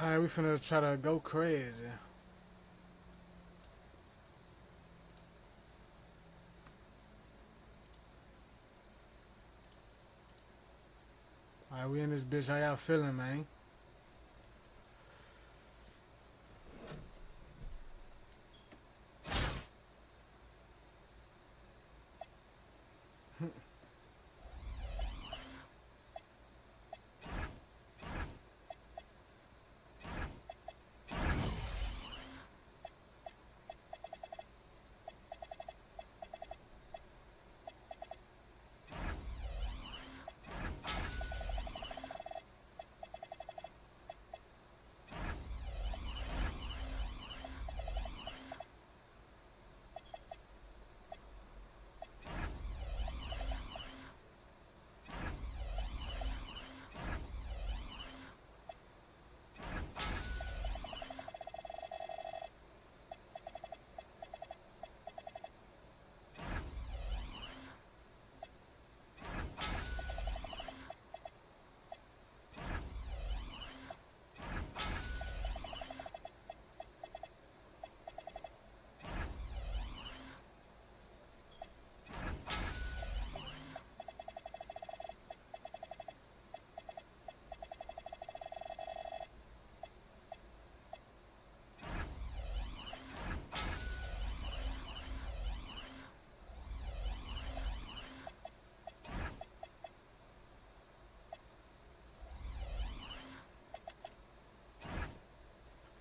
Alright, we finna try to go crazy. Alright, we in this bitch. How y'all feeling, man?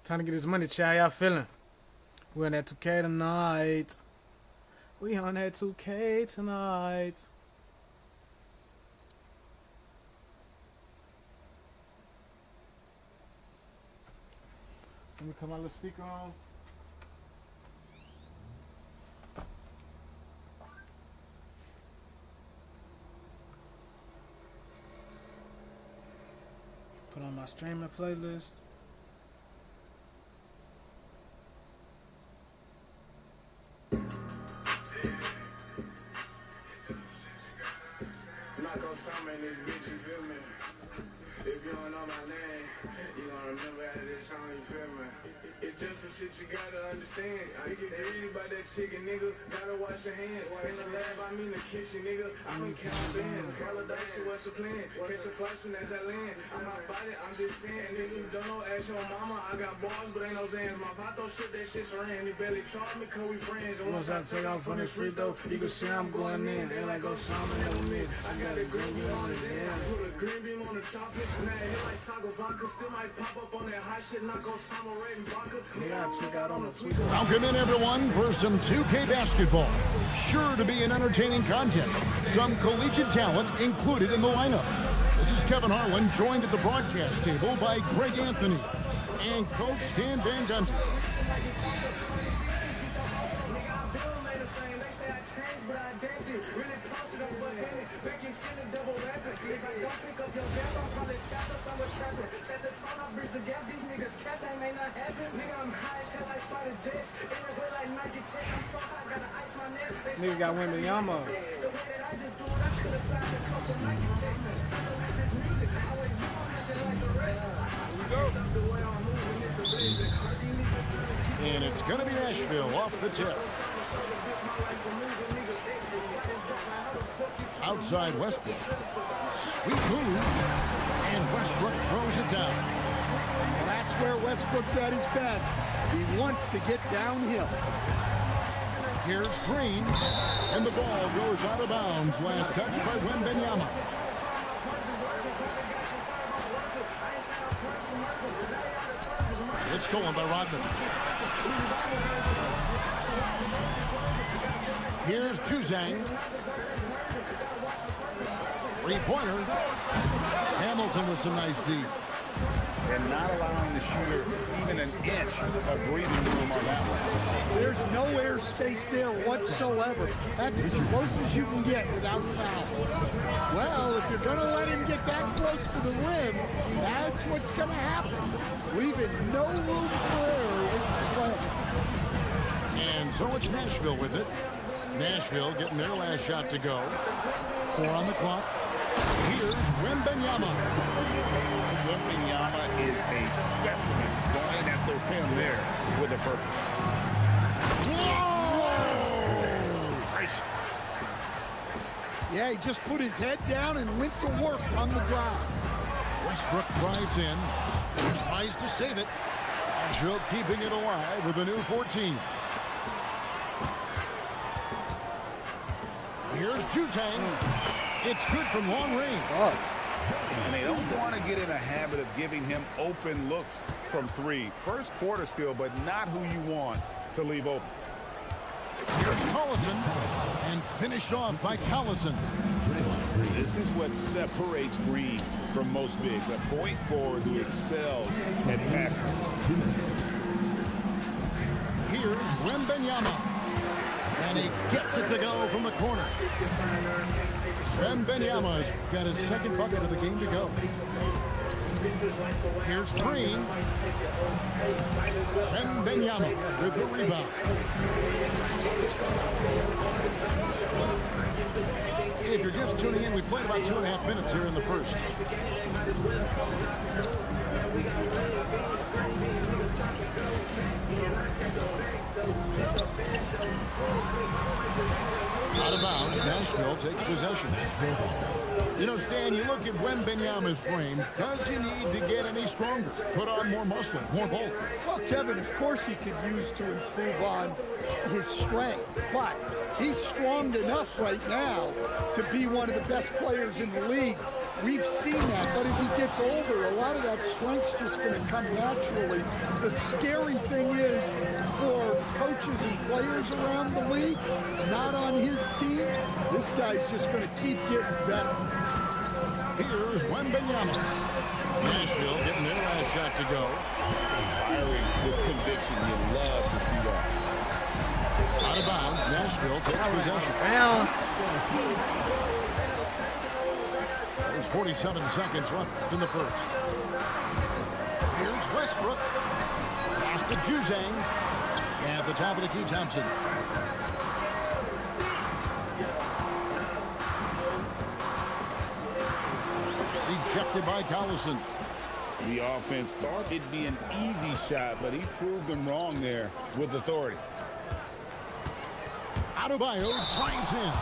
Time to get this money, child. Y'all feeling? We on that 2K tonight. We on that 2K tonight. Let me cut my little speaker on. Put on my streaming playlist. Osama in this bitch, you feel me? If you don't know my name, you gon' remember out of this song, you feel me? It's just some shit you gotta understand. I get greedy by that chicken, nigga. Gotta wash your hands. In the lab, I mean the kitchen, nigga. I'm in count bands. Paradise, what's the plan? Catch a flight soon as I land. I'm not fighting, I'm just saying. Nigga, you don't know, ask your mama. I got bars, but ain't no Zans. My vato shit, that shit's ran. He barely charge me, cause we friends. And once I take off on this free throw, you can see I'm going in. They like Osama, never miss. I got a green bean on his hand. Put a green beam on the chocolate. Now it hit like Taco Vodka. Still might pop up on that hot shit. Knock Osama right and vodka. Welcome in, everyone, for some 2K basketball. Sure to be an entertaining contest. Some collegiate talent included in the lineup. This is Kevin Harlan, joined at the broadcast table by Greg Anthony and Coach Dan Van Gunter. Nigga got Wembanyama. And it's going to be Nashville off the tip. Outside Westbrook. Sweet move. And Westbrook throws it down. Well, that's where Westbrook's at his best. He wants to get downhill. Here's Green. And the ball goes out of bounds. Last touch by Wembanyama. It's stolen by Rodman. Here's Juzang. Three-pointer. Hamilton with some nice D. And not allowing the shooter even an inch of breathing room on that one. There's no air space there whatsoever. That's as close as you can get without foul. Well, if you're going to let him get that close to the rim, that's what's going to happen. Leaving no room for error with the slam. And so it's Nashville with it. Nashville getting their last shot to go. 4 on the clock. Here's Wembanyama. Wembanyama is a specimen purpose. Yeah, he just put his head down and went to work on the drive. Westbrook drives in. He tries to save it. Nashville keeping it alive with a new 14. Here's Juzang. It's good from long range. And they don't want to get in a habit of giving him open looks from three. First quarter still, but not who you want to leave open. Here's Collison, and finished off by Collison. This is what separates Green from most bigs. A point forward who excels at passing. Here's Wembanyama, and he gets it to go from the corner. Wembanyama's got his second bucket of the game to go. Here's Green. Wembanyama with the rebound. If you're just tuning in, we played about 2.5 minutes here in the first. Out of bounds, Nashville takes possession. You know, Stan, you look at Wembanyama's frame. Does he need to get any stronger? Put on more muscle, more bulk? Well, Kevin, of course he could use to improve on his strength, but he's strong enough right now to be one of the best players in the league. We've seen that, but as he gets older, a lot of that strength's just going to come naturally. The scary thing is for coaches and players around the league, not on his team, this guy's just going to keep getting better. Here's Wembanyama. Nashville getting their last shot to go. Firing with conviction. You love to see that. Out of bounds, Nashville takes possession. Bounce. There's 47 seconds left in the first. Here's Westbrook. Pass to Juzang. At the top of the key, Thompson. Rejected by Collison. The offense thought it'd be an easy shot, but he proved them wrong there with authority. Adebayo drives in.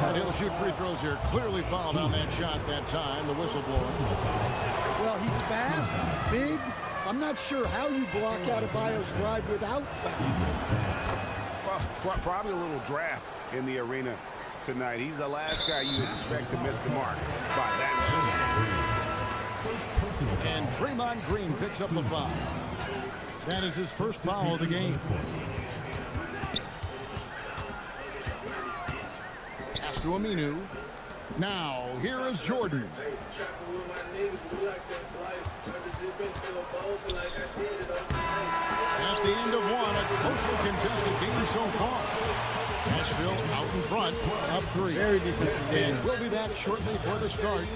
And he'll shoot free throws here. Clearly fouled on that shot that time, the whistleblower. Well, he's fast, he's big. I'm not sure how you block Adebayo's drive without foul. Well, probably a little draft in the arena tonight. He's the last guy you expect to miss the mark by that much. And Draymond Green picks up the foul. That is his first foul of the game. Pass to Aminu. Now, here is Jordan. At the end of one, a closely contested game so far. Nashville out in front, up 3. Very defensive game. And we'll be back shortly for the start.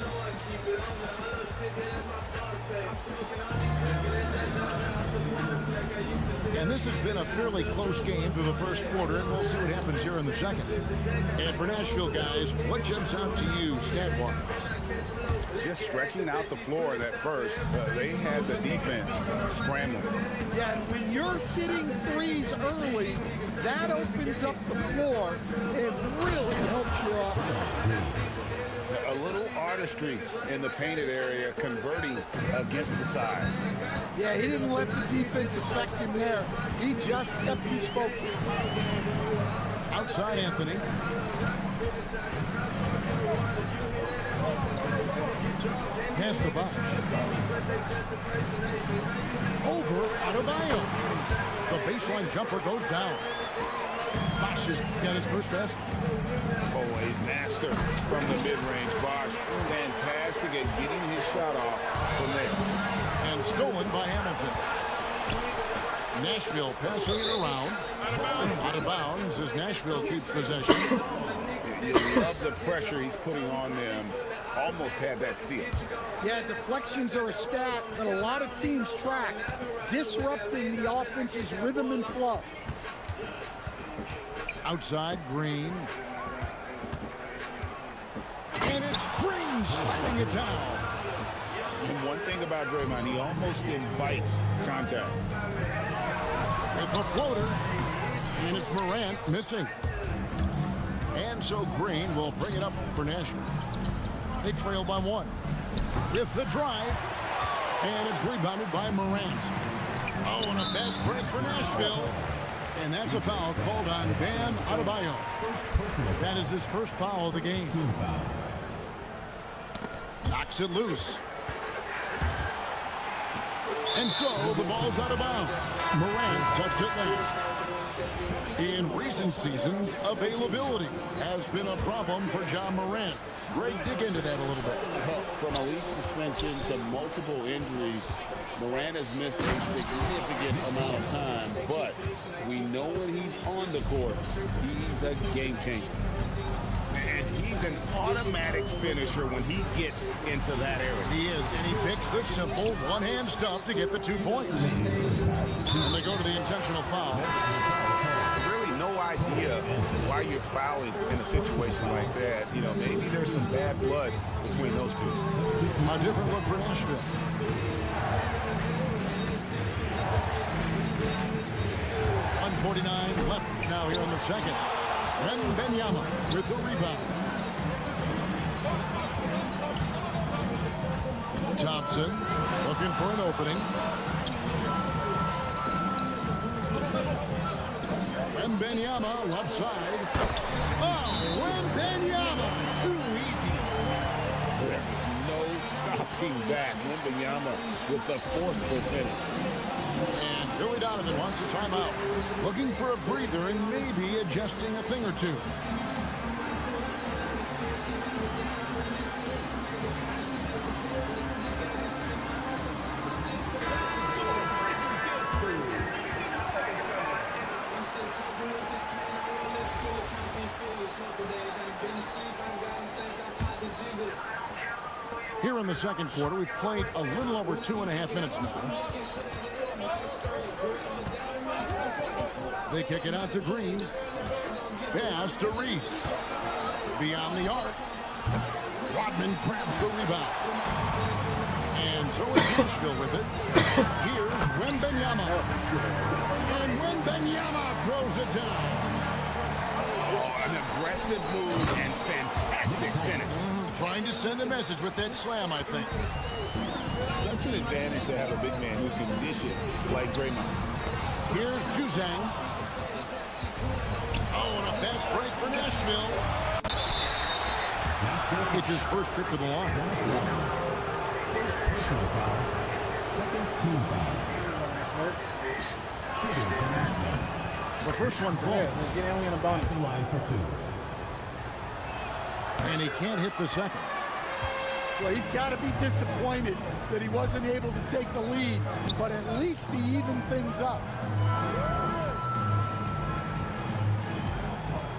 And this has been a fairly close game to the first quarter, and we'll see what happens here in the second. And for Nashville, guys, what jumps out to you stat-wise? Just stretching out the floor that first. They had the defense scrambling. Yeah, and when you're hitting threes early, that opens up the floor and really helps your offense. A little artistry in the painted area, converting against the size. Yeah, he didn't let the defense affect him there. He just kept his focus. Outside Anthony. Pass to Bosch. Over Adebayo. The baseline jumper goes down. Bosch has got his first basket. Oh, a master from the mid-range. Bosch, fantastic at getting his shot off from there. And stolen by Hamilton. Nashville passing it around. Out of bounds as Nashville keeps possession. You love the pressure he's putting on them. Almost had that steal. Yeah, deflections are a stat that a lot of teams track, disrupting the offense's rhythm and flow. Outside, Green. And it's Green slapping it down. And one thing about Draymond, he almost invites contact. with the floater. And it's Morant missing. And so Green will bring it up for Nashville. They trail by 1. With the drive. And it's rebounded by Morant. Oh, and a fast break for Nashville. And that's a foul called on Bam Adebayo. That is his first foul of the game. Knocks it loose. And so the ball's out of bounds. Morant touched it late. In recent seasons, availability has been a problem for John Morant. Greg, dig into that a little bit. From a league suspension to multiple injuries, Morant has missed a significant amount of time, but we know when he's on the court, he's a game changer. And he's an automatic finisher when he gets into that area. He is, and he picks the simple one-hand stuff to get the 2 points. And they go to the intentional foul. Really no idea why you're fouling in a situation like that. You know, maybe there's some bad blood between those two. A different look for Nashville. .149 left now here in the second. Wembanyama with the rebound. Thompson looking for an opening. Wembanyama left side. Oh, Wembanyama! Too easy. There's no stopping that. Wembanyama with the forceful finish. And Billy Donovan wants a timeout. Looking for a breather and maybe adjusting a thing or two. Here in the second quarter, we've played a little over 2.5 minutes now. They kick it out to Green. Pass to Reese. Beyond the arc. Rodman grabs the rebound. And so is Nashville with it. Here's Wembanyama. And Wembanyama throws it down. Oh, an aggressive move and fantastic finish. Trying to send a message with that slam, I think. Such an advantage to have a big man who can dish it like Draymond. Here's Juzang. Oh, and a fast break for Nashville. It's his first trip to the line. First personal foul. Second team foul. Shooting for Nashville. The first one falls. Let's get only in a bonus. Line for 2. And he can't hit the second. Well, he's got to be disappointed that he wasn't able to take the lead, but at least he evened things up.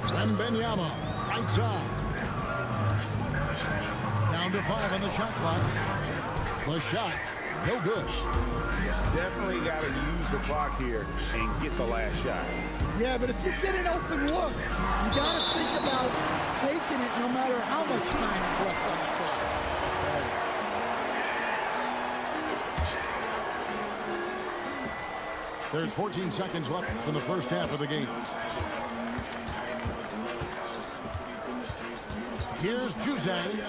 Wembanyama, right side. Down to 5 on the shot clock. The shot, no good. Definitely got to use the clock here and get the last shot. Yeah, but if you get an open look, you got to think about taking it no matter how much time is left on the clock. There's 14 seconds left in the first half of the game. Here's Juzang.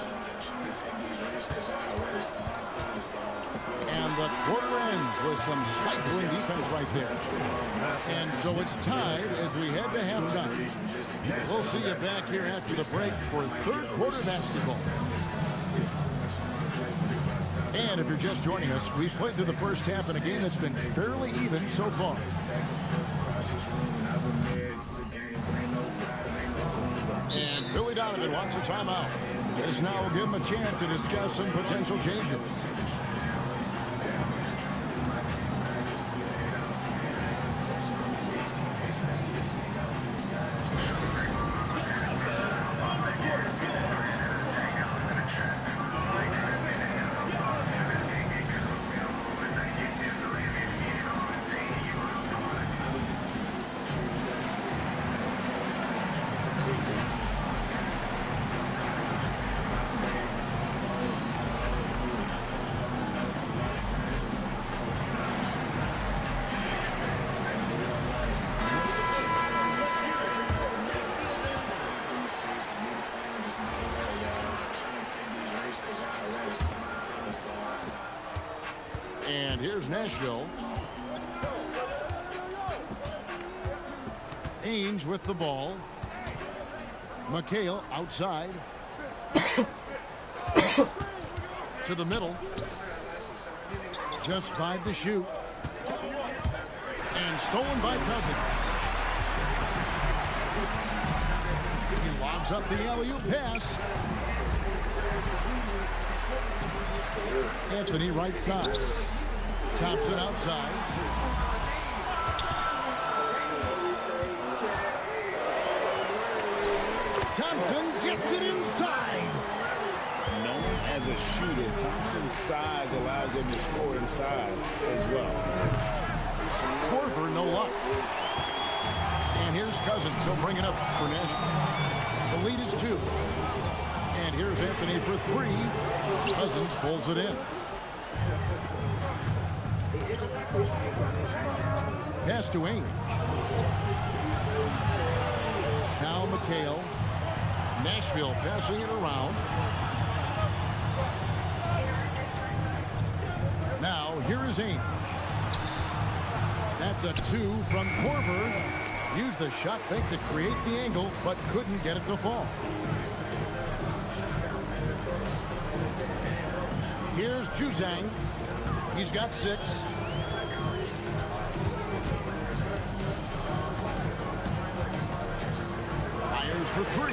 And the quarter ends with some stifling defense right there. And so it's tied as we head to halftime. We'll see you back here after the break for third quarter basketball. And if you're just joining us, we've played through the first half in a game that's been fairly even so far. And Billy Donovan wants a timeout. As now will give him a chance to discuss some potential changes. And here's Nashville. Ainge with the ball. McHale outside. To the middle. Just 5 to shoot. And stolen by Cousins. He lobs up the alley-oop pass. Anthony right side. Thompson outside. Thompson gets it inside. Known as a shooter, Thompson's size allows him to score inside as well. Korver, no luck. And here's Cousins. He'll bring it up for Nashville. The lead is 2. And here's Anthony for 3. Cousins pulls it in. Pass to Ainge. Now McHale. Nashville passing it around. Now here is Ainge. That's a 2 from Korver. Used the shot fake to create the angle, but couldn't get it to fall. Here's Juzang. He's got 6. Fires for 3.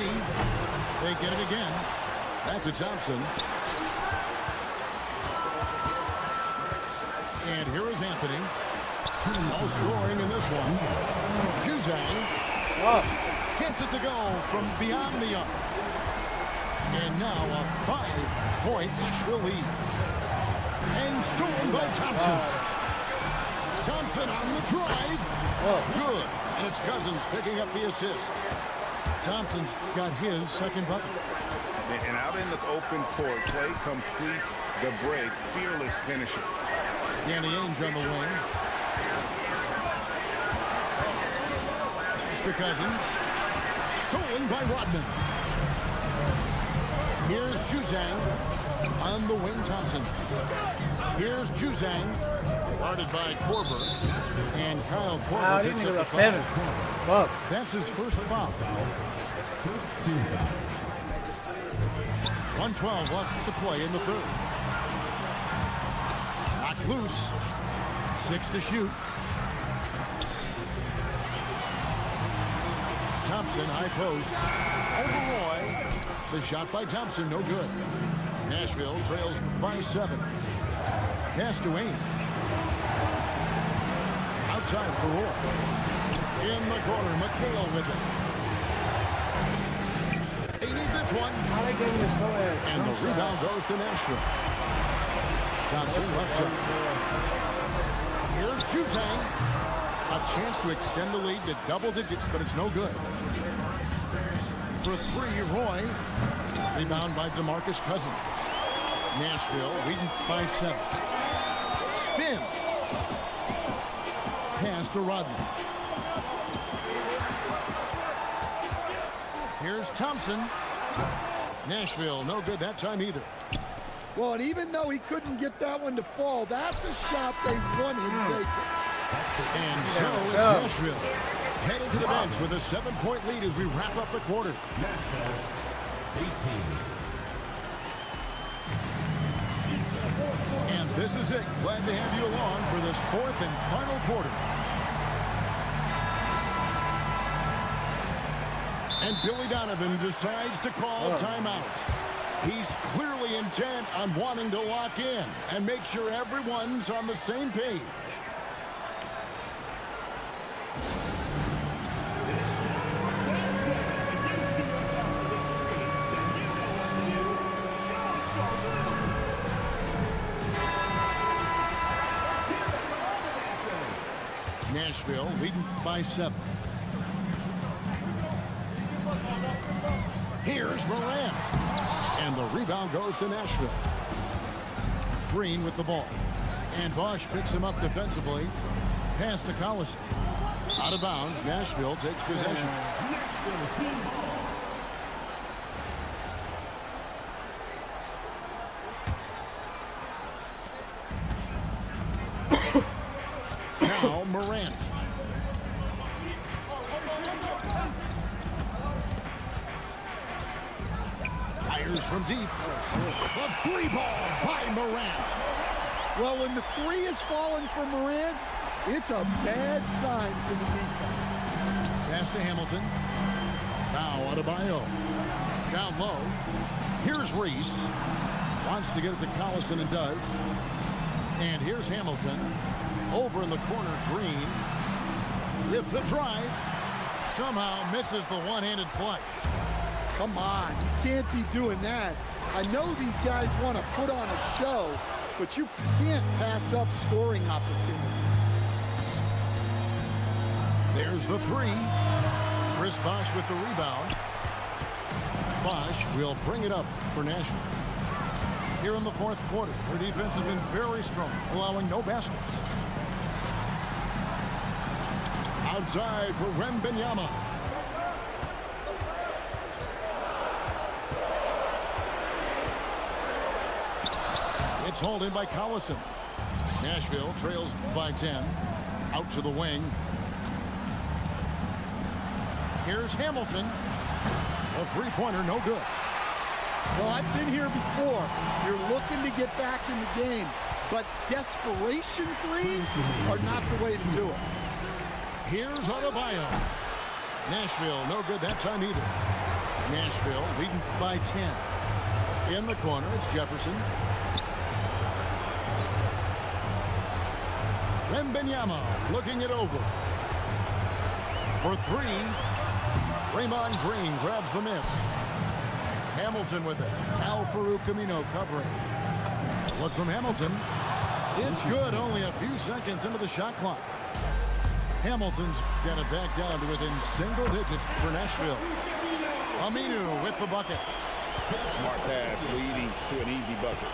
They get it again. Back to Thompson. And here is Anthony. No scoring in this one. Juzang gets it to go from beyond the arc. And now a 5-point Nashville lead. And stolen by Thompson. Thompson on the drive. Good. And it's Cousins picking up the assist. Thompson's got his second bucket. And out in the open court, Clay completes the break. Fearless finisher. Danny Ainge on the wing. Pass to Cousins. Stolen by Rodman. Here's Juzang on the wing. Thompson. Here's Juzang, guarded by Korver, and Kyle Korver picks up the foul. That's his first foul. 1:12 left to play in the third. Knocked loose. 6 to shoot. Thompson, high post. Over Roy. The shot by Thompson, no good. Nashville trails by 7. Pass to Ainge. Outside for Roy. In the corner, McHale with it. They need this one. And the rebound goes to Nashville. Thompson left side. Here's Juzang. A chance to extend the lead to double digits, but it's no good. For 3, Roy. Rebound by DeMarcus Cousins. Nashville leading by 7. Spins. Pass to Rodman. Here's Thompson. Nashville, no good that time either. Well, and even though he couldn't get that one to fall, that's a shot they want him taking. And so it's Nashville heading to the bench with a 7-point lead as we wrap up the quarter. 18. And this is it. Glad to have you along for this 4th and final quarter. And Billy Donovan decides to call timeout. He's clearly intent on wanting to lock in and make sure everyone's on the same page. Nashville leading by 7. Here's Morant. And the rebound goes to Nashville. Green with the ball. And Bosch picks him up defensively. Pass to Collison. Out of bounds. Nashville takes possession. Now Morant. Fires from deep. A three ball by Morant. Well, when the three is falling for Morant, it's a bad sign for the defense. Pass to Hamilton. Now Adebayo. Down low. Here's Reese. Wants to get it to Collison and does. And here's Hamilton. Over in the corner, Green. With the drive. Somehow misses the one-handed flush. Come on, you can't be doing that. I know these guys want to put on a show, but you can't pass up scoring opportunities. There's the three. Chris Bosh with the rebound. Bosh will bring it up for Nashville. Here in the fourth quarter, their defense has been very strong, allowing no baskets. Outside for Wembanyama. It's hauled in by Collison. Nashville trails by 10. Out to the wing. Here's Hamilton. A three-pointer, no good. Well, I've been here before. You're looking to get back in the game, but desperation threes are not the way to do it. Here's Adebayo. Nashville, no good that time either. Nashville leading by 10. In the corner, it's Jefferson. Wembanyama looking it over. For three, Draymond Green grabs the miss. Hamilton with it. Al-Farouq Amino covering. Look from Hamilton. It's good, only a few seconds into the shot clock. Hamilton's got it back down to within single digits for Nashville. Aminu with the bucket. Smart pass leading to an easy bucket.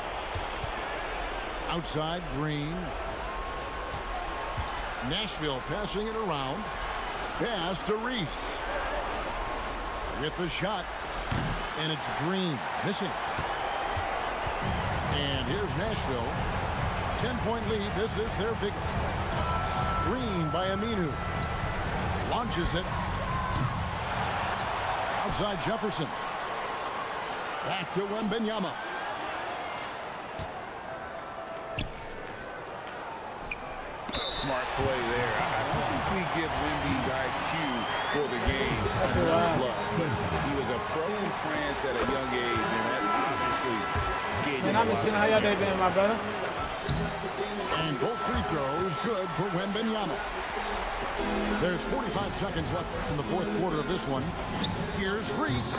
Outside, Green. Nashville passing it around. Pass to Reese. With the shot. And it's Green missing. And here's Nashville. 10-point lead. This is their biggest. Green by Aminu. Launches it. Outside Jefferson. Back to Wembanyama. Smart play there. I think we give Wemby IQ for the game. That's right. He was a pro in France at a young age, and that obviously gave him Man, I've been chilling. How y'all day been, my brother? And both free throws good for Wembanyama. There's 45 seconds left in the fourth quarter of this one. Here's Reese.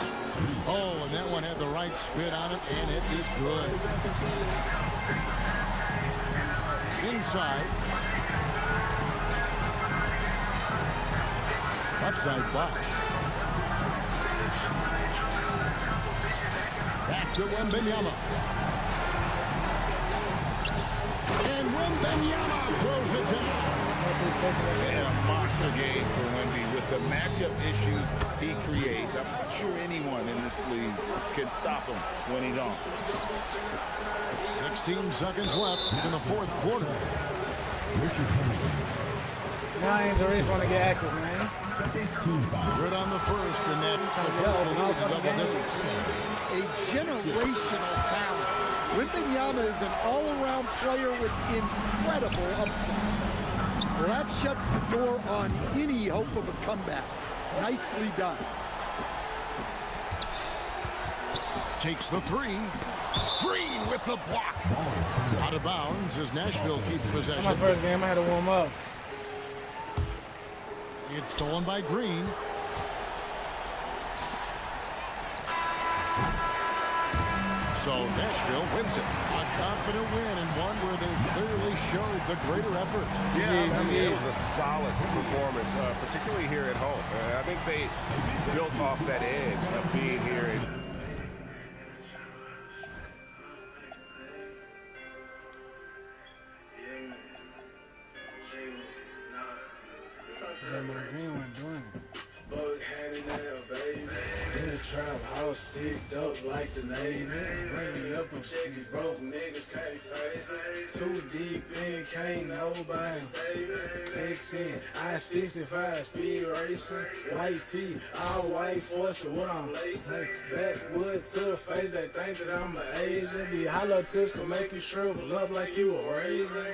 Oh, and that one had the right spin on it, and it is good. Inside. Left side, Bosh. Back to Wembanyama. And Wembanyama throws it down. And a monster game for Wemby with the matchup issues he creates. I'm not sure anyone in this league can stop him when he's on. 16 seconds left in the fourth quarter. Now I ain't the race want to get active, man. Good on the first, and that puts the lead to double digits. A generational talent. Wembanyama is an all-around player with incredible upside. Well, that shuts the door on any hope of a comeback. Nicely done. Takes the three. Green with the block. Out of bounds as Nashville keeps possession. My first game, I had to warm up. It's stolen by Green. So Nashville wins it. A confident win and one where they clearly showed the greater effort. Yeah, I mean, it was a solid performance, particularly here at home. I think they built off that edge of being here. trap house sticked up like the Navy. Bring me up and check these broke niggas can't face. Too deep in, can't nobody save it. Fixin' I-65 speed racing. White tee, all white force what I'm lacing. Backwood to the face, they think that I'm an Asian. The hollow tips can make you shrivel up like you a raisin.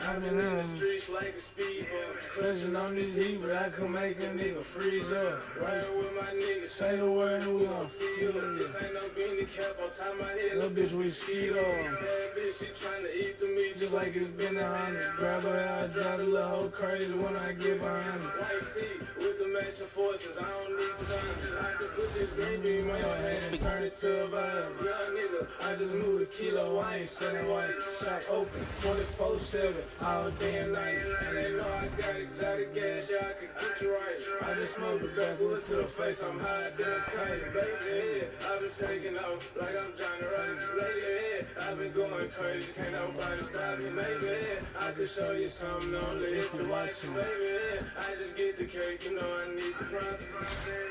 I've been in the streets like a speedboat. Crushing on this heat, but I can make a nigga freeze up. Riding with my niggas, say the word and we gon' feel it. This ain't no beanie cap on top of my head. Little bitch, we skied on. Bad bitch, she tryna eat the meat just like it's been 100. Grab her out, drive the little hoe crazy when I get behind it. White tee with the matching forces, I don't need design. I can put this green beam on your head and turn it to a vibe. Young nigga, I just moved a kilo, I ain't selling white. Shop open 24/7, all day and night. And they know I got exotic gas, yeah, I can get you right. I just smoked a backwood to the face, I'm high than a kite. Baby, I've been taking off like I'm Johnny Wright. Lately, I've been going crazy, can't nobody stop me. Maybe I could show you something only if you're watching. Baby, I just get the cake, you know I need the profit.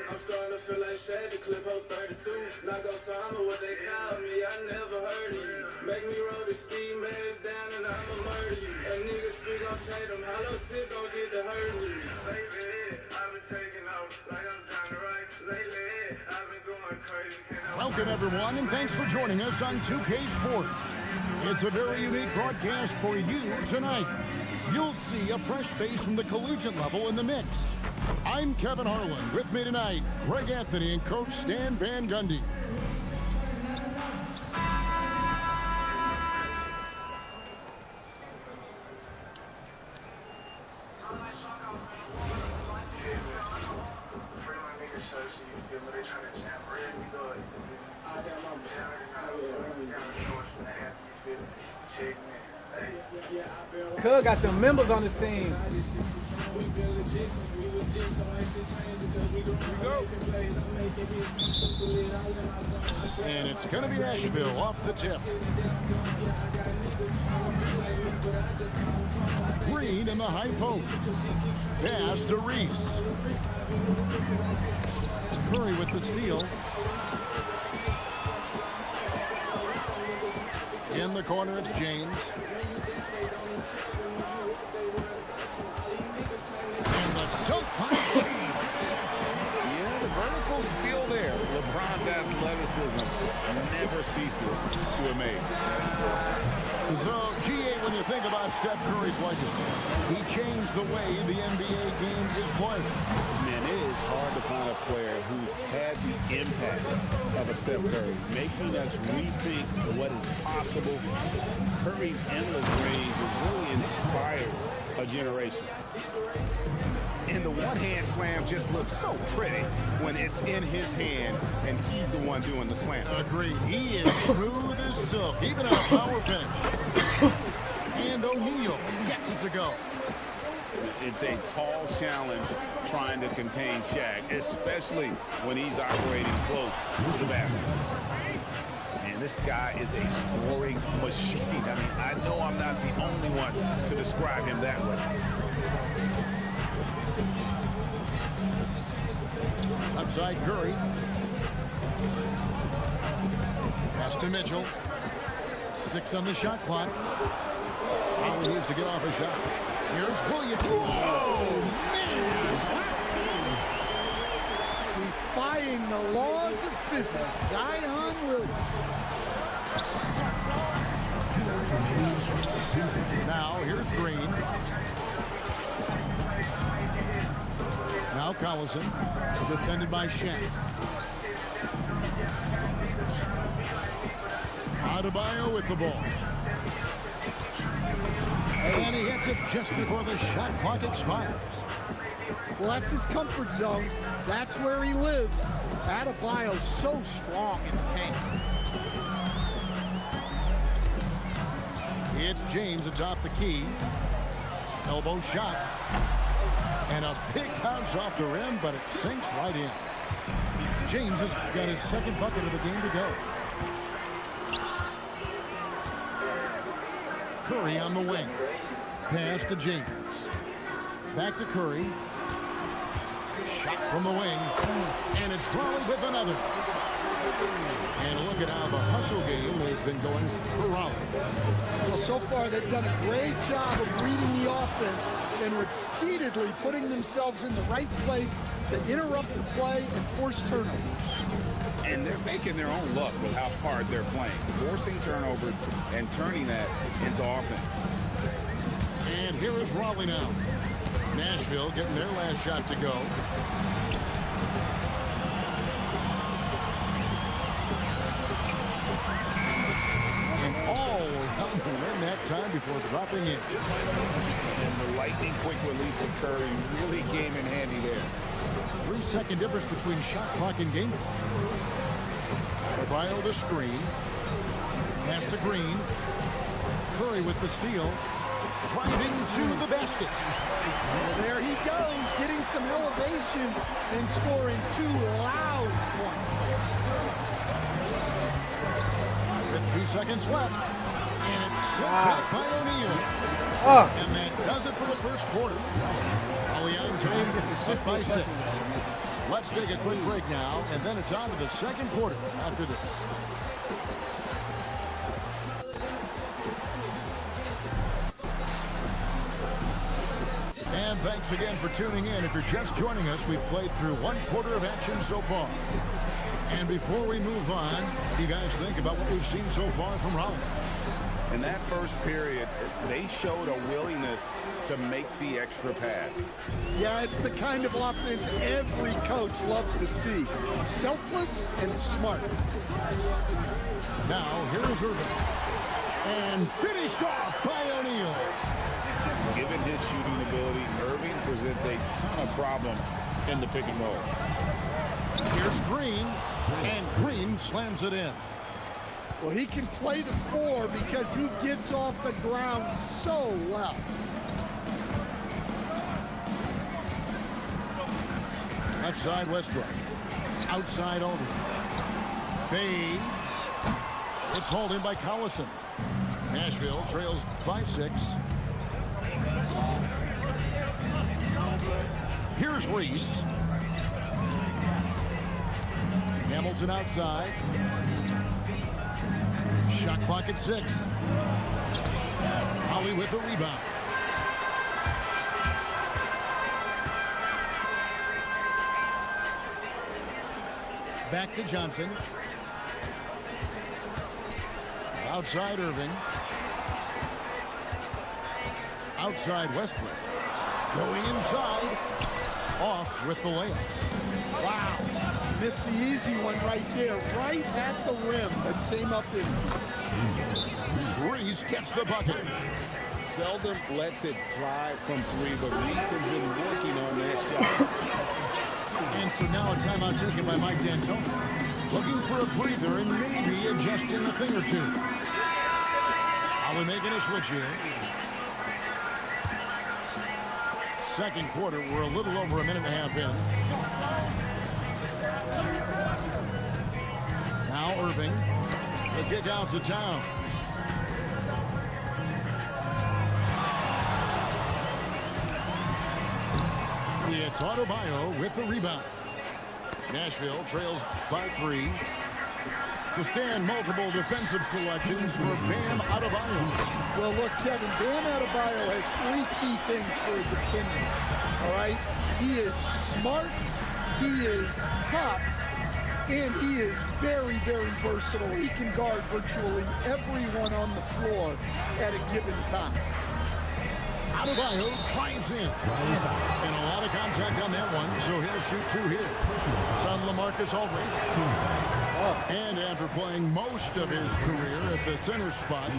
I'm starting to feel like Shaq, the clip 32. Knock Osama, what they call me, I never heard of you. Make me roll the ski mask down and I'ma murder you. A nigga speak on Tatum, hollow tip gon' get to hurting you. Baby, I've been taking off like I'm Johnny Wright. Lately, I've been going crazy. Welcome, everyone, and thanks for joining us on 2K Sports. It's a very unique broadcast for you tonight. You'll see a fresh face from the collegiate level in the mix. I'm Kevin Harlan. With me tonight, Greg Anthony and Coach Stan Van Gundy. Cuz got them members on his team. And it's going to be Nashville off the tip. Green in the high post. Pass to Reese. Curry with the steal. In the corner, it's James. And the dunk by James. Yeah, the vertical's still there. LeBron's athleticism never ceases to amaze. So, GA, when you think about Steph Curry's legacy, he changed the way the NBA game is played. Man, it is hard to find a player who's had the impact of a Steph Curry, making us rethink what is possible. Curry's endless range has really inspired a generation. And the one-hand slam just looks so pretty when it's in his hand and he's the one doing the slam. Agreed. He is smooth as silk, even at a power finish. And O'Neal gets it to go. It's a tall challenge trying to contain Shaq, especially when he's operating close to the basket. Man, this guy is a scoring machine. I mean, I know I'm not the only one to describe him that way. Outside Curry. Pass to Mitchell. 6 on the shot clock. Now he needs to get off a shot. Here's Williams. Oh, man! Defying the laws of physics, Zion Williams. Now here's Green. Now Collison, defended by Shaq. Adebayo with the ball. And he hits it just before the shot clock expires. Well, that's his comfort zone. That's where he lives. Adebayo's so strong in the paint. It's James atop the key. Elbow shot. And a big bounce off the rim, but it sinks right in. James has got his second bucket of the game to go. Curry on the wing. Pass to James. Back to Curry. Shot from the wing. And it's Raleigh with another. And look at how the hustle game has been going for Raleigh. Well, so far they've done a great job of reading the offense and repeatedly putting themselves in the right place to interrupt the play and force turnovers. And they're making their own luck with how hard they're playing, forcing turnovers and turning that into offense. And here is Raleigh now. Nashville getting their last shot to go. And all in that time before dropping in. And the lightning quick release of Curry really came in handy there. 3-second difference between shot clock and game clock. Adebayo the screen. Pass to Green. Curry with the steal. Driving to the basket. Well, there he goes, getting some elevation and scoring 2 loud points. With 2 seconds left. And it's set back by O'Neal. And that does it for the first quarter. Raleigh on top, up by 6. Let's take a quick break now, and then it's on to the second quarter after this. And thanks again for tuning in. If you're just joining us, we've played through 1 quarter of action so far. And before we move on, what do you guys think about what we've seen so far from Raleigh? In that first period, they showed a willingness to make the extra pass. Yeah, it's the kind of offense every coach loves to see. Selfless and smart. Now, here's Irving. And finished off by O'Neal. Given his shooting ability, Irving presents a ton of problems in the pick and roll. Here's Green, and Green slams it in. Well, he can play the 4 because he gets off the ground so well. Left side, Westbrook. Outside, Aldridge. Fades. It's hauled in by Collison. Nashville trails by 6. Here's Reese. Hamilton outside. Shot clock at 6. Raleigh with the rebound. Back to Johnson. Outside Irving. Outside Westbrook. Going inside. Off with the layup. Wow. Missed the easy one right there, right at the rim, but came up in. Reese gets the bucket. Seldom lets it fly from 3, but Reese has been working on that shot. And so now a timeout taken by Mike D'Antoni. Looking for a breather and maybe adjusting a thing or two. Raleigh making a switch here. Second quarter, we're a little over a minute and a half in. Now Irving, the kick out to Towns. It's Adebayo with the rebound. Nashville trails by 3. To stand multiple defensive selections for Bam Adebayo. Well, look, Kevin, Bam Adebayo has 3 key things for his defending. All right? He is smart, he is tough, and he is very, very versatile. He can guard virtually everyone on the floor at a given time. Adebayo climbs in. And a lot of contact on that one, so he'll shoot 2 here. It's on LaMarcus Aldridge. And after playing most of his career at the center spot,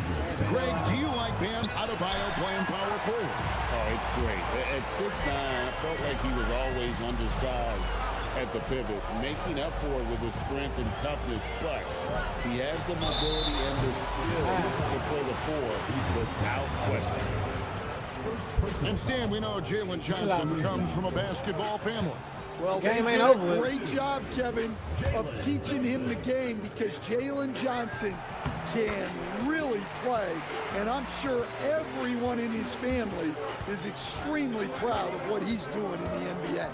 Greg, do you like Bam Adebayo playing power forward? Oh, it's great. At 6'9", I felt like he was always undersized at the pivot, making up for it with his strength and toughness, but he has the mobility and the skill to play the 4 without question. And Stan, we know Jalen Johnson comes from a basketball family. Well, they did a great job, Kevin, of teaching him the game because Jalen Johnson can really play. And I'm sure everyone in his family is extremely proud of what he's doing in the NBA.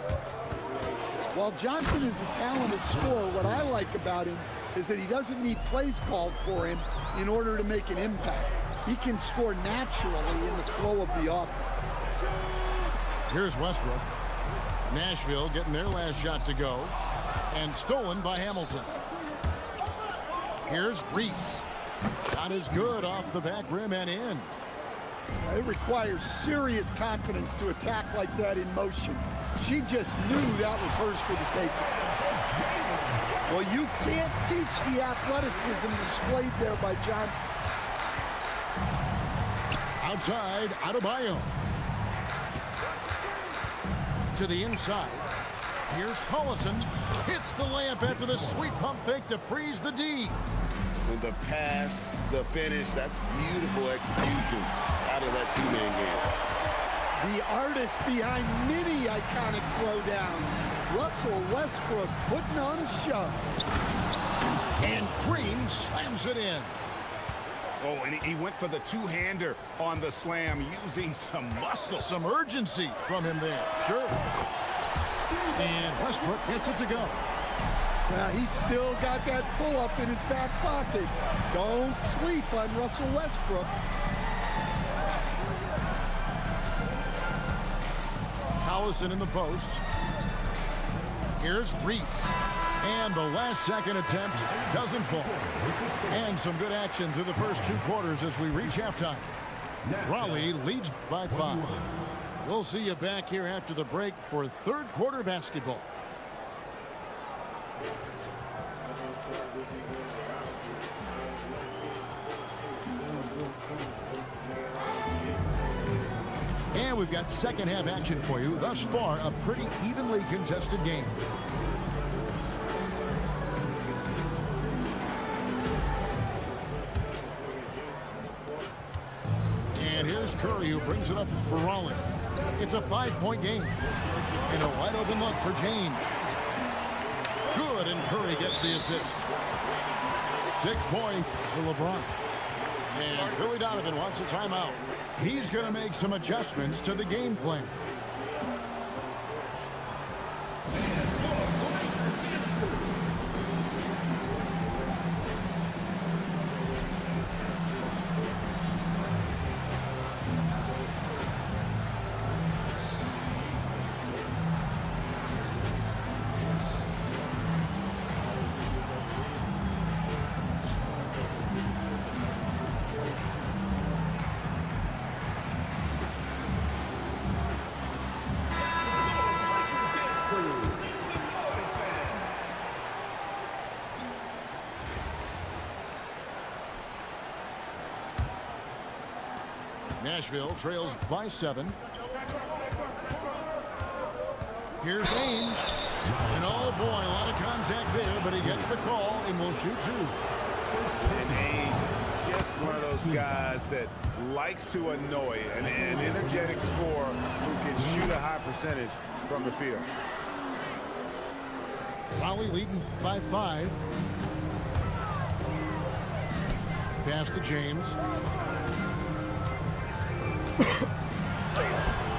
While Johnson is a talented scorer, what I like about him is that he doesn't need plays called for him in order to make an impact. He can score naturally in the flow of the offense. Here's Westbrook. Nashville getting their last shot to go. And stolen by Hamilton. Here's Reese. Shot is good off the back rim and in. It requires serious confidence to attack like that in motion. She just knew that was hers for the taking. Well, you can't teach the athleticism displayed there by Johnson. Outside, Adebayo. To the inside. Here's Collison. Hits the layup after the sweet pump fake to freeze the D. With the pass, the finish, that's beautiful execution out of that two-man game. The artist behind many iconic throwdowns, Russell Westbrook putting on a show. And Green slams it in. Oh, and he went for the two-hander on the slam using some muscle. Some urgency from him there. Sure. And Westbrook gets it to go. Well, he's still got that pull-up in his back pocket. Don't sleep on Russell Westbrook. Collison in the post. Here's Reese. And the last second attempt doesn't fall. And some good action through the first 2 quarters as we reach halftime. Raleigh leads by 5. We'll see you back here after the break for third quarter basketball. And we've got second half action for you. Thus far, a pretty evenly contested game. And here's Curry, who brings it up for Raleigh. It's a 5-point game. And a wide open look for James. Good, and Curry gets the assist. 6 points for LeBron. And Billy Donovan wants a timeout. He's going to make some adjustments to the game plan. Nashville trails by 7. Here's Ainge. And oh boy, a lot of contact there, but he gets the call and will shoot 2. And Ainge, just one of those guys that likes to annoy an energetic scorer who can shoot a high percentage from the field. Raleigh leading by 5. Pass to James.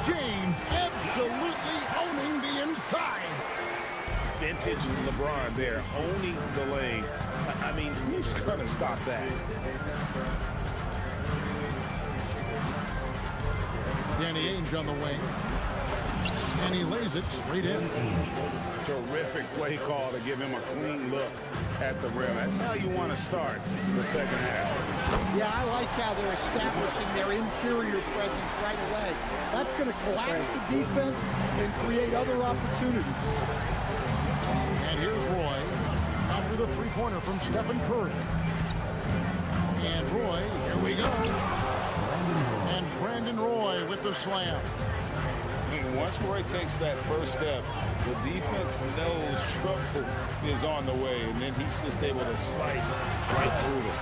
James absolutely owning the inside. Vintage LeBron there, owning the lane. I mean, who's going to stop that? Danny Ainge on the wing. And he lays it straight in. Terrific play call to give him a clean look at the rim. That's how you want to start the second half. Yeah, I like how they're establishing their interior presence right away. That's going to collapse the defense and create other opportunities. And here's Roy after the three-pointer from Stephen Curry. And Roy, here we go. And Brandon Roy with the slam. Once Roy takes that first step, the defense knows trouble is on the way, and then he's just able to slice right through it.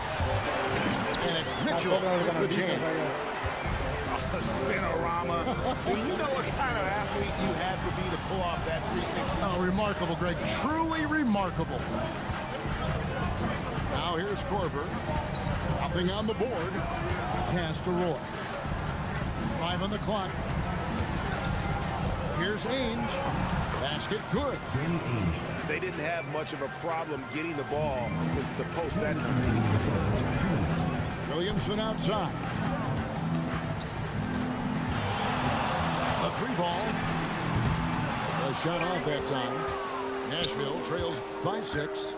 And it's Mitchell with the jam. A spinorama. Well, you know what kind of athlete you have to be to pull off that 360. Oh, remarkable, Greg. Truly remarkable. Now here's Korver. Nothing on the board. Pass to Roy. 5 on the clock. Here's Ainge. Basket good. They didn't have much of a problem getting the ball into the post that time. Williamson outside. A 3-ball. A shot off that time. Nashville trails by 6.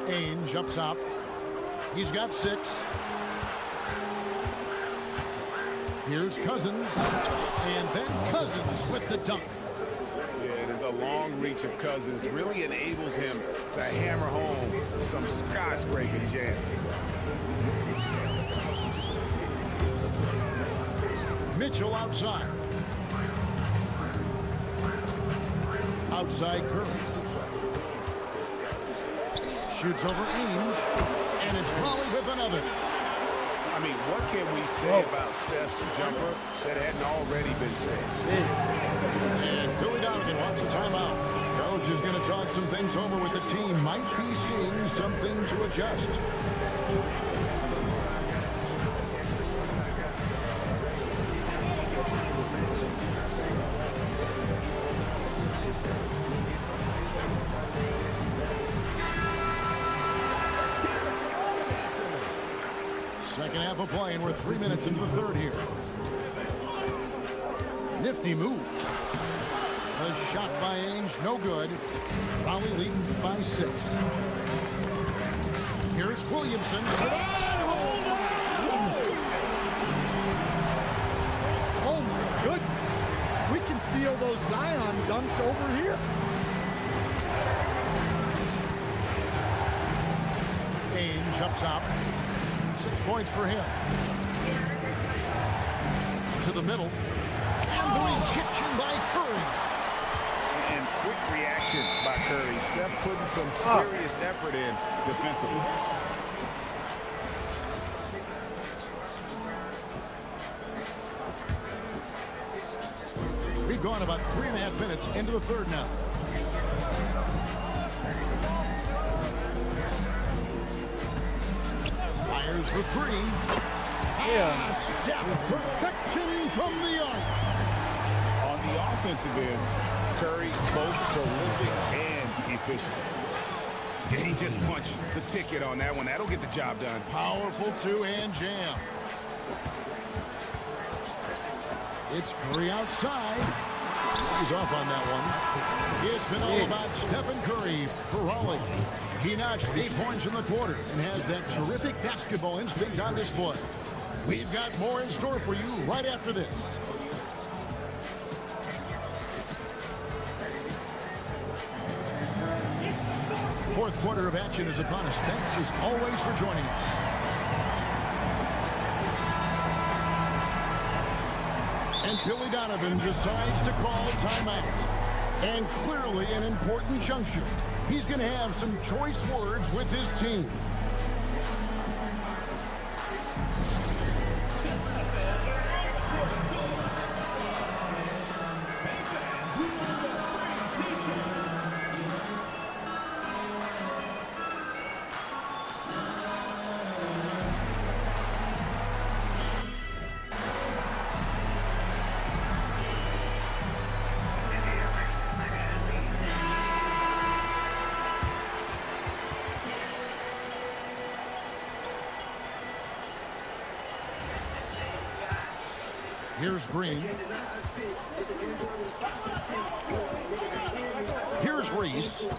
Ainge up top. He's got 6. Here's Cousins. And then Cousins with the dunk. Yeah, the long reach of Cousins really enables him to hammer home some skyscraping jam. Mitchell outside. Outside Curry. Shoots over Ainge. And it's Raleigh with another. I mean, what can we say about Steph's jumper that hadn't already been said? And Billy Donovan wants a timeout. Coach is going to talk some things over with the team. Might be seeing something to adjust. Second half of play, and we're 3 minutes into the third here. Nifty move. A shot by Ainge, no good. Raleigh leading by 6. Here's Williamson. Oh my goodness. We can feel those Zion dunks over here. Ainge up top. 6 points for him. To the middle. And the rejection by Curry. And quick reaction by Curry. Steph putting some serious effort in defensively. We've gone about 3.5 minutes into the third now. Fires for 3. Yeah. Steph, perfection from the arc. On the offensive end, Curry both prolific and efficient. Yeah, he just punched the ticket on that one. That'll get the job done. Powerful two-hand jam. It's Curry outside. He's off on that one. It's been all about Stephen Curry for Raleigh. He notched 8 points in the quarter and has that terrific basketball instinct on display. We've got more in store for you right after this. Fourth quarter of action is upon us. Thanks as always for joining us. And Billy Donovan decides to call a timeout. And clearly an important juncture. He's going to have some choice words with his team. Here's Green. Here's Reese. And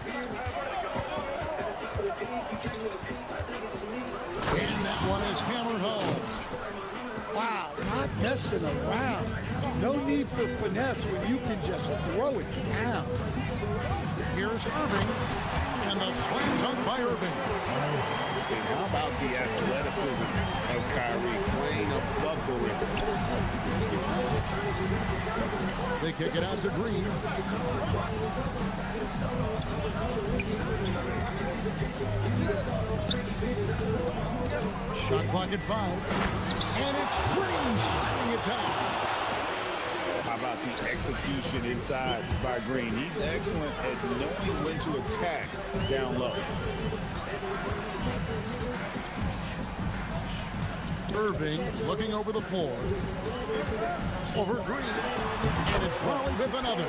that one is hammered home. Wow, not messing around. No need for finesse when you can just throw it down. Here's Irving. And the slam dunk by Irving. And how about the athleticism of Kyrie playing above the rim? They kick it out to Green. Shot clock at 5. And it's Green shutting it down. How about the execution inside by Green? He's excellent at knowing when to attack down low. Irving looking over the floor. Over Green. And it's Raleigh with another.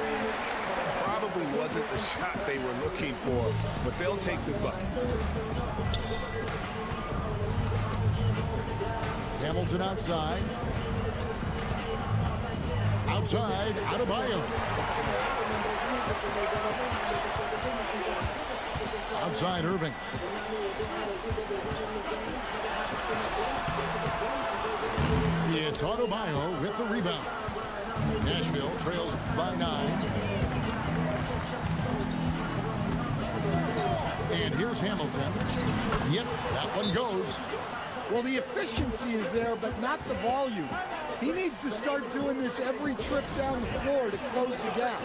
Probably wasn't the shot they were looking for, but they'll take the bucket. Hamilton outside. Outside, Adebayo. Outside, Irving. It's Adebayo with the rebound. Nashville trails by 9. And here's Hamilton. Yep, that one goes. Well, the efficiency is there, but not the volume. He needs to start doing this every trip down the floor to close the gap.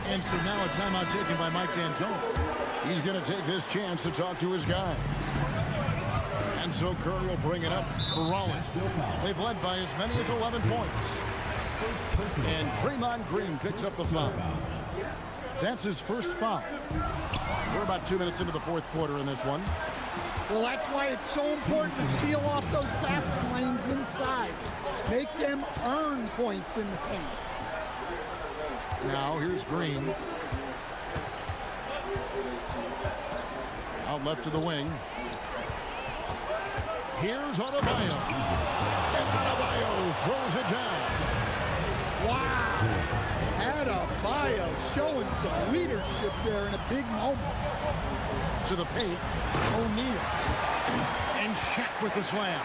And so now a timeout taken by Mike D'Antoni. He's going to take this chance to talk to his guy. And so Curry will bring it up for Rollins. They've led by as many as 11 points. And Draymond Green picks up the foul. That's his first foul. We're about 2 minutes into the fourth quarter in this one. Well, that's why it's so important to seal off those passing lanes inside. Make them earn points in the paint. Now here's Green. Out left to the wing. Here's Adebayo. And Adebayo throws it down. Wow. Adebayo showing some leadership there in a big moment. To the paint. O'Neal. And Shaq with the slam.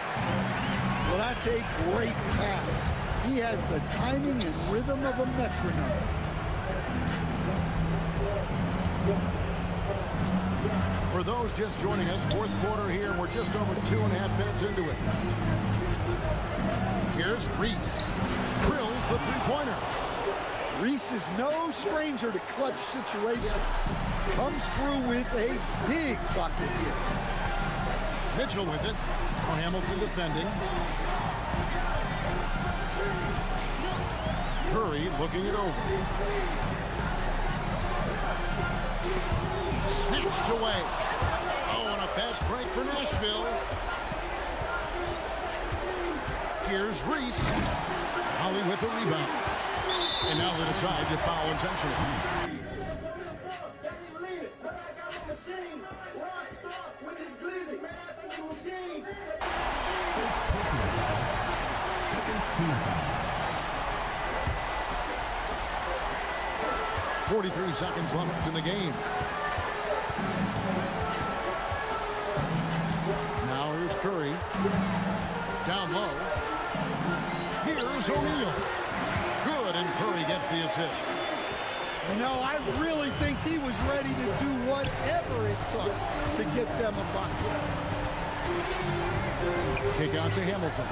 Well, that's a great pass. He has the timing and rhythm of a metronome. For those just joining us, fourth quarter here. We're just over 2.5 minutes into it. Here's Reese. Drills the three-pointer. Reese is no stranger to clutch situations. Comes through with a big bucket here. Mitchell with it. Hamilton defending. Curry looking it over. Snatched away. Oh, and a fast break for Nashville. Here's Reese. Holly with the rebound. And now they decide to foul intentionally. .43 seconds left in the game. Now here's Curry. Down low. Here's O'Neal. Good, and Curry gets the assist. You know, I really think he was ready to do whatever it took to get them a bucket. Kick out to Hamilton.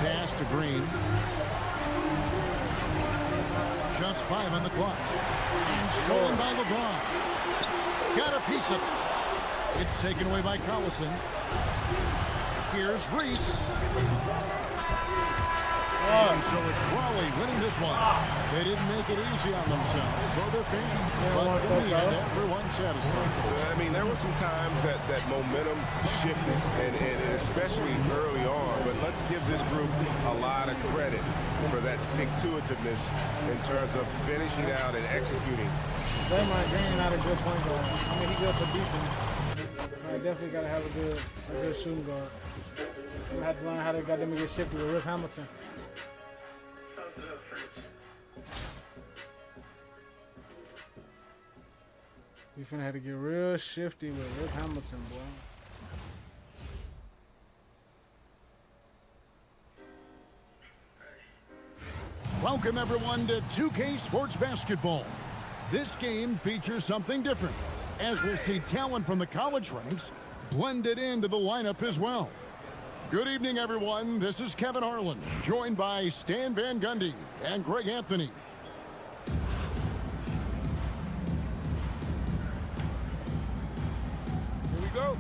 Pass to Green. Just 5 on the clock. And stolen by LeBron. Got a piece of it. It's taken away by Collison. Here's Reese. And so it's Raleigh winning this one. They didn't make it easy on themselves or their fans. But in the end, everyone's satisfied. I mean, there were some times that momentum shifted, and especially early on. But let's give this group a lot of credit for that stick-to-itiveness in terms of finishing out and executing. Draymond Green not a good point guard. I mean, he good for defense. I definitely got to have a good shooting guard. You have to learn how they got them to get shifty with Rip Hamilton. We finna have to get real shifty with Rip Hamilton, boy. Welcome, everyone, to 2K Sports Basketball. This game features something different, as we'll see talent from the college ranks blended into the lineup as well. Good evening, everyone. This is Kevin Harlan, joined by Stan Van Gundy and Greg Anthony. Here we go.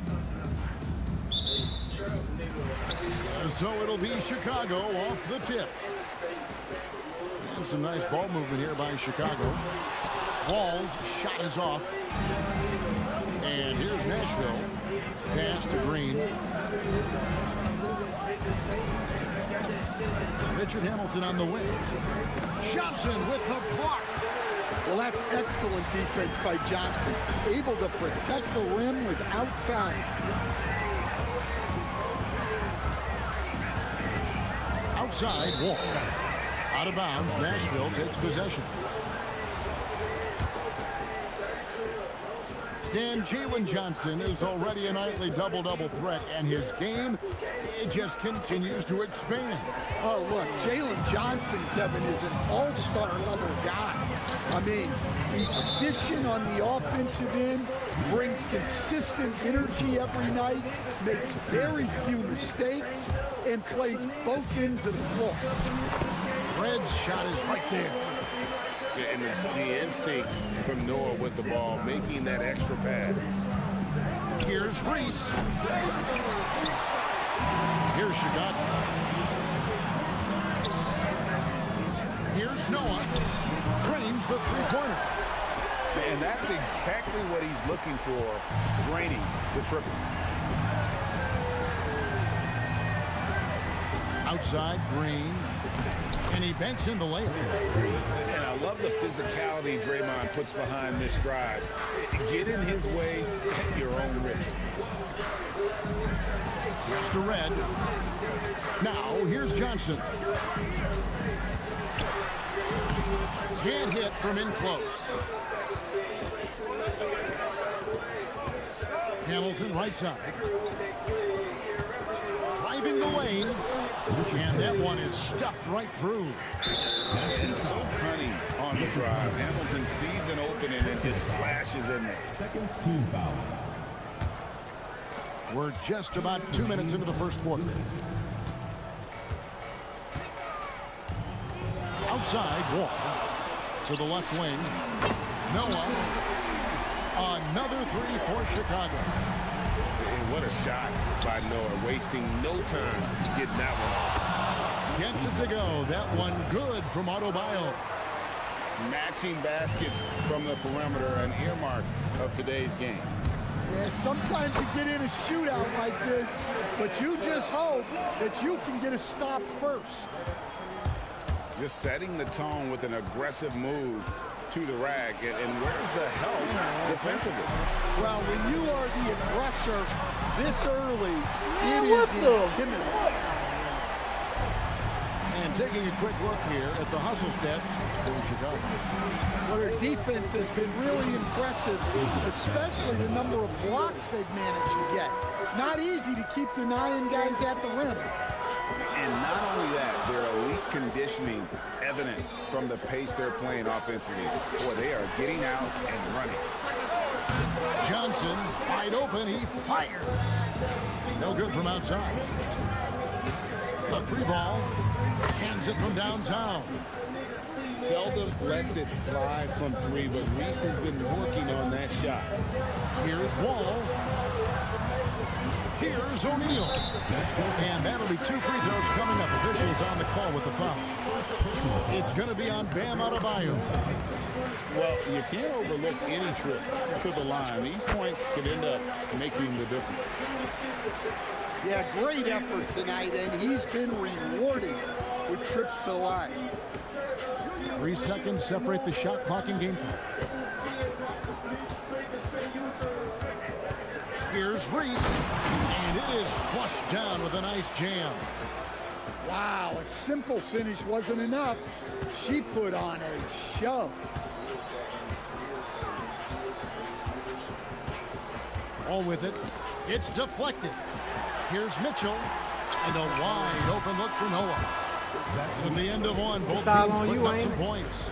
So it'll be Chicago off the tip. And some nice ball movement here by Chicago. Ball's shot is off. And here's Nashville. pass to Green. Richard Hamilton on the wing. Johnson with the block. Well, that's excellent defense by Johnson. Able to protect the rim without fouling. Outside, Wall. Out of bounds, Nashville takes possession. Dan Jalen Johnson is already a nightly double-double threat, and his game, it just continues to expand. Oh, look, Jalen Johnson, Kevin, is an all-star level guy. I mean, he's efficient on the offensive end, brings consistent energy every night, makes very few mistakes, and plays both ends of the floor. Red's shot is right there. Yeah, and the instincts from Noah with the ball, making that extra pass. Here's Reese. Here's Chicago. Here's Noah. Drains the three-pointer. And that's exactly what he's looking for, draining the triple. Outside, Green. And he banks in the layup. And I love the physicality Draymond puts behind this drive. Get in his way at your own risk. Here's to Red. Now, here's Johnson. Can't hit from in close. Hamilton right side. Driving the lane. And that one is stuffed right through. And so cunning on the drive. Hamilton sees an opening and just slashes in there. Second team foul. We're just about 2 minutes into the first quarter. Outside, Wall. To the left wing. Noah. Another three for Chicago. And what a shot by Noah, wasting no time getting that one off. Gets it to go. That one good from Adebayo. Matching baskets from the perimeter, an earmark of today's game. Yeah, sometimes you get in a shootout like this, but you just hope that you can get a stop first. Just setting the tone with an aggressive move to the rack, and where's the help defensively? Well, when you are the aggressor this early, it is intimidating. And taking a quick look here at the hustle stats for Chicago. Well, their defense has been really impressive, especially the number of blocks they've managed to get. It's not easy to keep denying guys at the rim. And not only that, their elite conditioning evident from the pace they're playing offensively. Boy, they are getting out and running. Johnson, wide open, he fires. No good from outside. A three ball, hands it from downtown. Seldom lets it fly from three, but Reese has been working on that shot. Here's Wall. Here's O'Neal. And that'll be 2 free throws coming up. Officials on the call with the foul. It's going to be on Bam Adebayo. Well, you can't overlook any trip to the line. These points could end up making the difference. Yeah, great effort tonight, and he's been rewarded with trips to the line. 3 seconds separate the shot clock and game clock. Here's Reese, and it is flushed down with a nice jam. Wow, a simple finish wasn't enough. She put on a show. All with it. It's deflected. Here's Mitchell, and a wide open look for Noah. At the end of one, both teams putting up some points.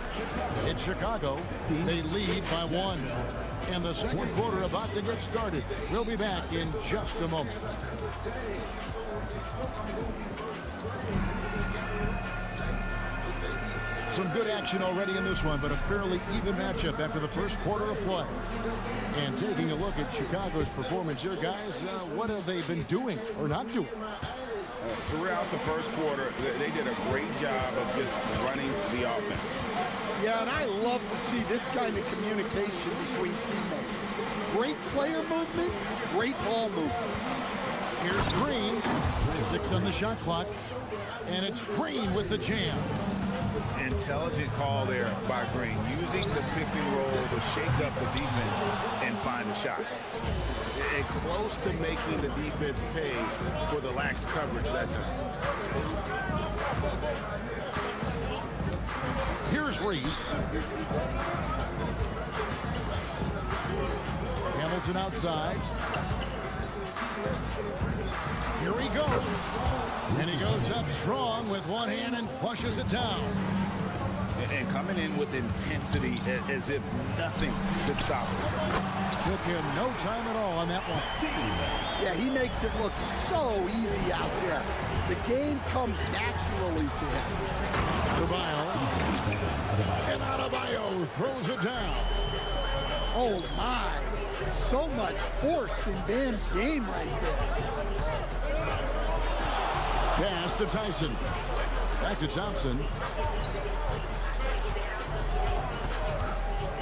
In Chicago, they lead by 1. And the second quarter about to get started. We'll be back in just a moment. Some good action already in this one, but a fairly even matchup after the first quarter of play. And taking a look at Chicago's performance here, guys, what have they been doing or not doing? Throughout the first quarter, they did a great job of just running the offense. Yeah, and I love to see this kind of communication between teammates. Great player movement, great ball movement. Here's Green, 6 on the shot clock, and it's Green with the jam. Intelligent call there by Green, using the pick and roll to shake up the defense and find a shot. And close to making the defense pay for the lax coverage that time. Here's Reese. Hamilton outside. Here he goes. And he goes up strong with one hand and flushes it down. And coming in with intensity as if nothing should stop him. Took him no time at all on that one. Yeah, he makes it look so easy out there. The game comes naturally to him. Adebayo. And Adebayo throws it down. Oh, my. So much force in Bam's game right there. Pass to Tyson. Back to Thompson.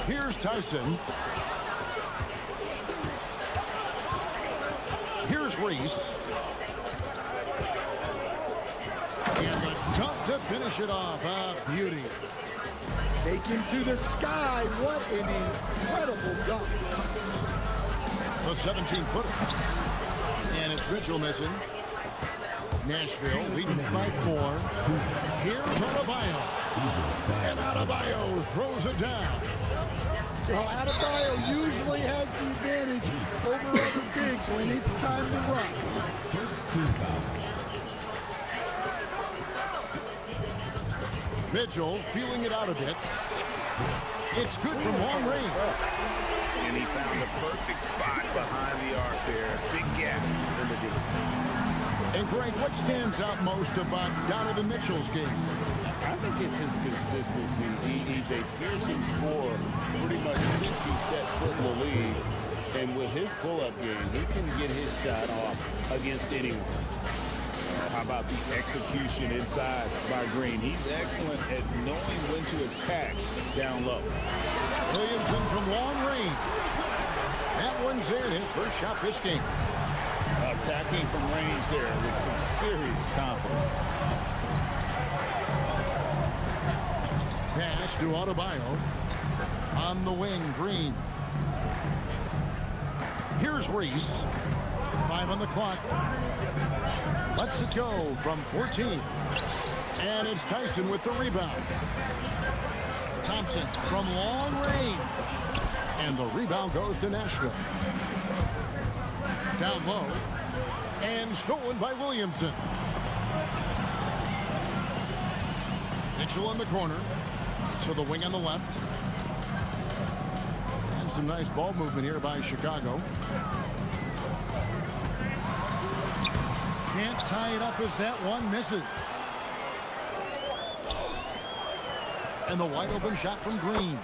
Here's Tyson. Here's Reese. And the dunk to finish it off. A beauty. Taken to the sky. What an incredible dunk. The 17-footer. And it's Mitchell missing. Nashville leading by 4. Here's Adebayo. And Adebayo throws it down. Well, Adebayo usually has the advantage over other bigs when it's time to run. Mitchell feeling it out a bit. It's good from long range. And he found the perfect spot behind the arc there. Big gap in the deep. And Greg, what stands out most about Donovan Mitchell's game? I think it's his consistency. He's a fearsome scorer pretty much since he set foot in the league. And with his pull-up game, he can get his shot off against anyone. How about the execution inside by Green? He's excellent at knowing when to attack down low. Williamson from long range. That one's in, his first shot this game. Attacking from range there with some serious confidence. Pass to Adebayo. On the wing, Green. Here's Reese. 5 on the clock. Lets it go from 14. And it's Tyson with the rebound. Thompson from long range. And the rebound goes to Nashville. Down low. And stolen by Williamson. Mitchell in the corner. To the wing on the left. And some nice ball movement here by Chicago. Can't tie it up as that one misses. And the wide open shot from Green.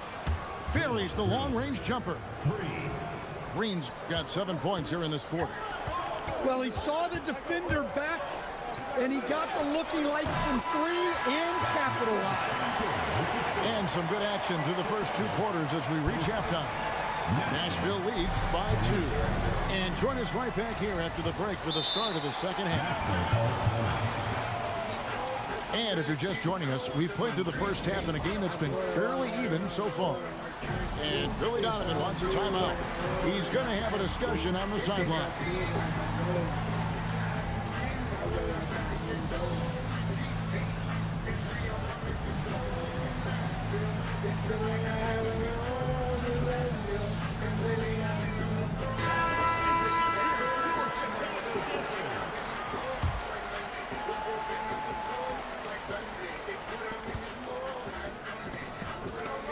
Buries the long range jumper. Green's got 7 points here in this quarter. Well, he saw the defender back, and he got the looking like from 3 and capitalized. And some good action through the first 2 quarters as we reach halftime. Nashville leads by 2. And join us right back here after the break for the start of the second half. And if you're just joining us, we've played through the first half in a game that's been fairly even so far. And Billy Donovan wants a timeout. He's going to have a discussion on the sideline.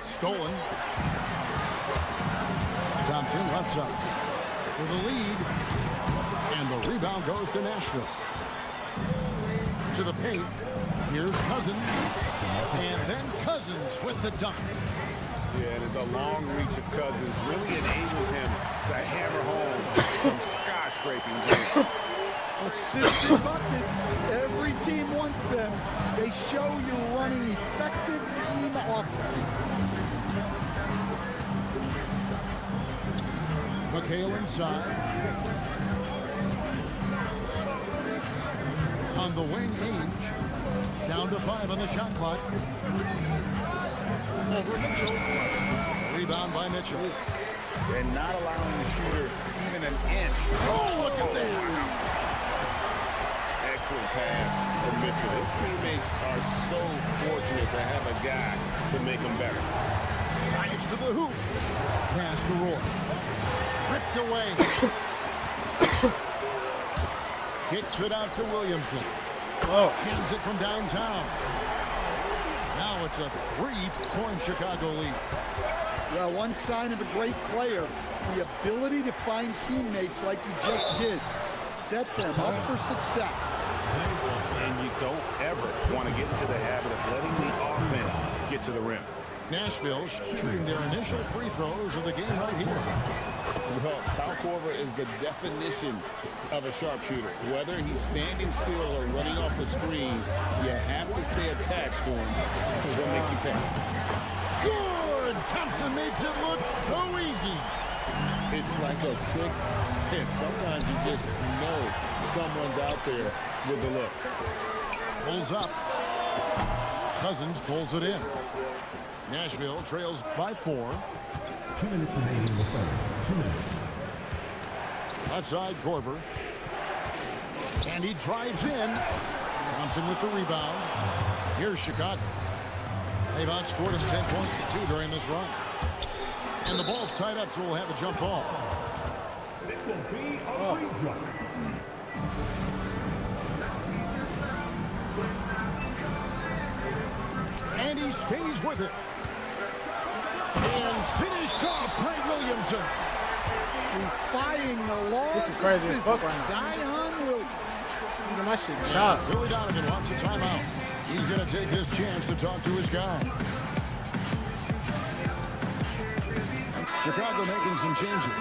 Stolen. Thompson left side for the lead. And the rebound goes to Nashville. To the paint. Here's Cousins. And then Cousins with the dunk. Yeah, and the long reach of Cousins really enables him to hammer home some skyscraping games. Assists and buckets. Every team wants them. They show you're running effective team offense. McHale inside. On the wing, Ainge. Down to 5 on the shot clock. Over Mitchell. Rebound by Mitchell. And not allowing the shooter even an inch. Oh, look at that. Excellent pass from Mitchell. His teammates are so fortunate to have a guy to make them better. Drives to the hoop. Pass to Roy. Ripped away. Kicks it out to Williamson. Hands it from downtown. Now it's a 3-point Chicago lead. Well, one sign of a great player, the ability to find teammates like he just did. Set them up for success. And you don't ever want to get into the habit of letting the offense get to the rim. Nashville shooting their initial free throws of the game right here. Well, Kyle Korver is the definition of a sharpshooter. Whether he's standing still or running off the screen, you have to stay attached to him. He'll make you pay. Good! Thompson makes it look so easy. It's like a sixth sense. Sometimes you just know someone's out there with the look. Pulls up. Cousins pulls it in. Nashville trails by 4. 2 minutes remaining in the third. 2 minutes. Left side, Korver. And he drives in. Thompson with the rebound. Here's Chicago. They've outscored him 10 points to 2 during this run. And the ball's tied up, so we'll have a jump ball. It will be a free jump. And he stays with it. And finished off by Williamson. Defying the law. This is crazy as fuck right now. Zion Williams. Look at my shit chopped. Billy Donovan wants a timeout. He's going to take this chance to talk to his guy. Chicago making some changes.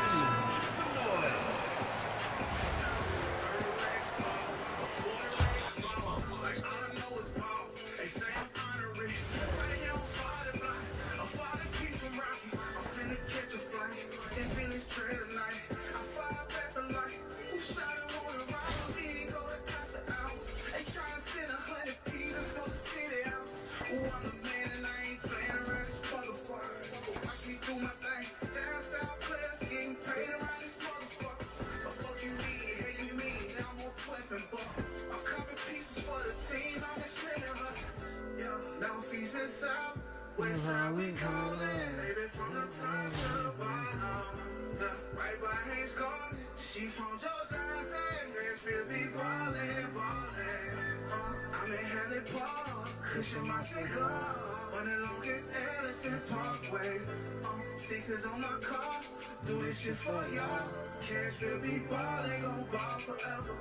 Sixes on my car, do this shit for y'all. Cash will be balling, gon' ball forever.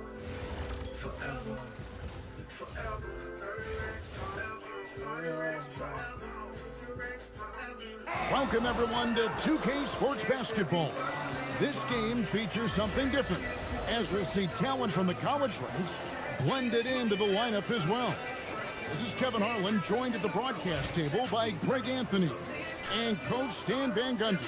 Forever. Forever. Welcome everyone to 2K Sports Basketball. This game features something different, as we'll see talent from the college ranks blended into the lineup as well. This is Kevin Harlan, joined at the broadcast table by Greg Anthony and Coach Stan Van Gundy.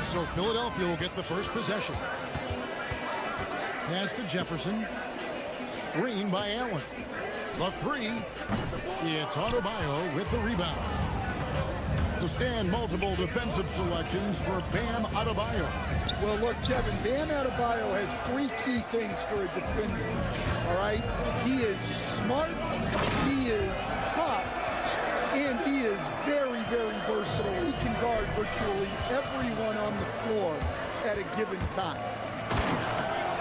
So Philadelphia will get the first possession. Pass to Jefferson. Screen by Allen. The 3. It's Adebayo with the rebound. To stand multiple defensive selections for Bam Adebayo. Well, look, Kevin, Bam Adebayo has 3 key things for a defender, all right? He is smart, he is tough, and he is very, very versatile. He can guard virtually everyone on the floor at a given time.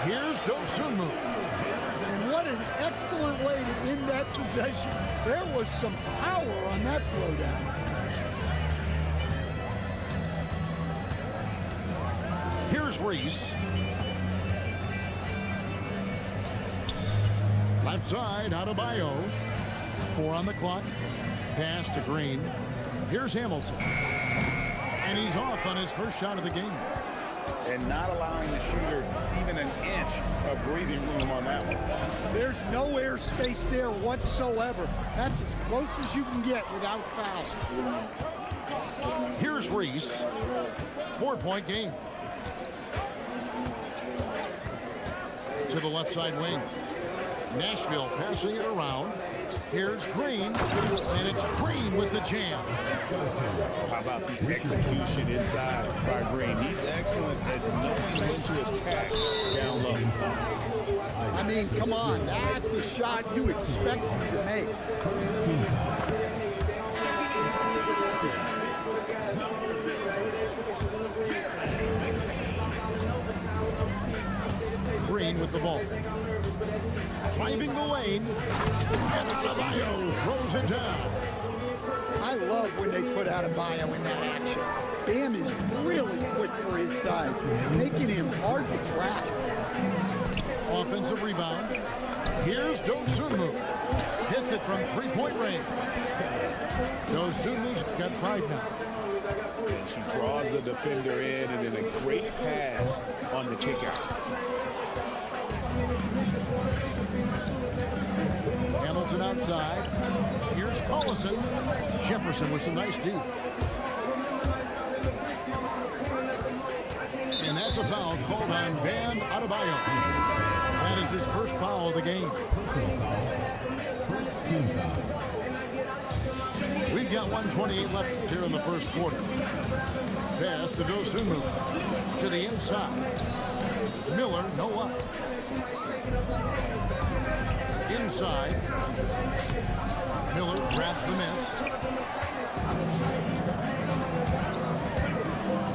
Here's Dosunmu. And what an excellent way to end that possession. There was some power on that throwdown. Here's Reese. Left side, Adebayo. 4 on the clock. Pass to Green. Here's Hamilton. And he's off on his first shot of the game. and not allowing the shooter even an inch of breathing room on that one. There's no airspace there whatsoever. That's as close as you can get without foul. Here's Reese. 4-point game. To the left side wing. Nashville passing it around. Here's Green, and it's Green with the jam. How about the execution inside by Green? He's excellent at knowing when to attack down low. I mean, come on, that's a shot you expect him to make. Green with the ball. Driving the lane, and Adebayo throws it down. I love when they put Adebayo in that action. Bam is really quick for his size, making him hard to track. Offensive rebound. Here's Dosunmu. Hits it from three-point range. Dosunmu's got 5 now. And she draws the defender in, and then a great pass on the kickout. Hamilton outside. Here's Collison. Jefferson with some nice D. And that's a foul called on Bam Adebayo. That is his first foul of the game. We've got 1:28 left here in the first quarter. Pass to Dosunmu. To the inside. Miller, no up. Inside. Miller grabs the miss.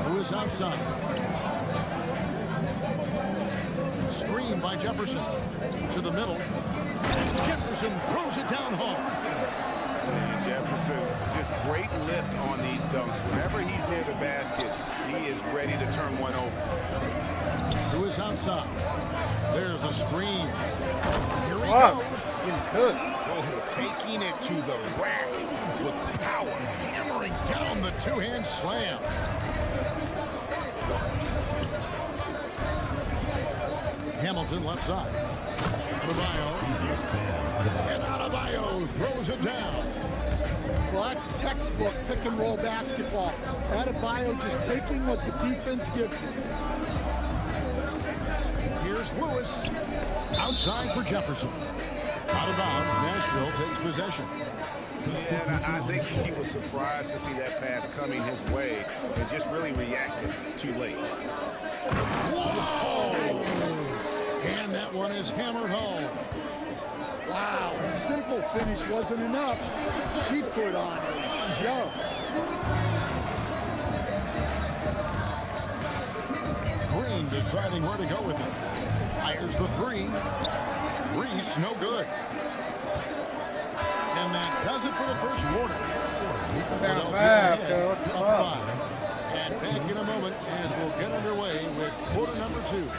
Who is outside? Screen by Jefferson. To the middle. Jefferson throws it down home. Jefferson, just great lift on these dunks. Whenever he's near the basket, he is ready to turn one over. Who is outside? There's a screen. Here he goes. Getting cooked. Taking it to the rack with power. Hammering down the two-hand slam. Hamilton left side. Adebayo. And Adebayo throws it down. Well, that's textbook pick-and-roll basketball. Adebayo just taking what the defense gives him. Here's Lewis. Outside for Jefferson. Out of bounds, Nashville takes possession. Yeah, and I think he was surprised to see that pass coming his way and just really reacted too late. Whoa! And that one is hammered home. Wow, simple finish wasn't enough. She put on a jump. Green deciding where to go with it. Fires the three. Reese, no good. And that does it for the first quarter. Down 5, Up coach. 5. And back in a moment as we'll get underway with quarter number 2.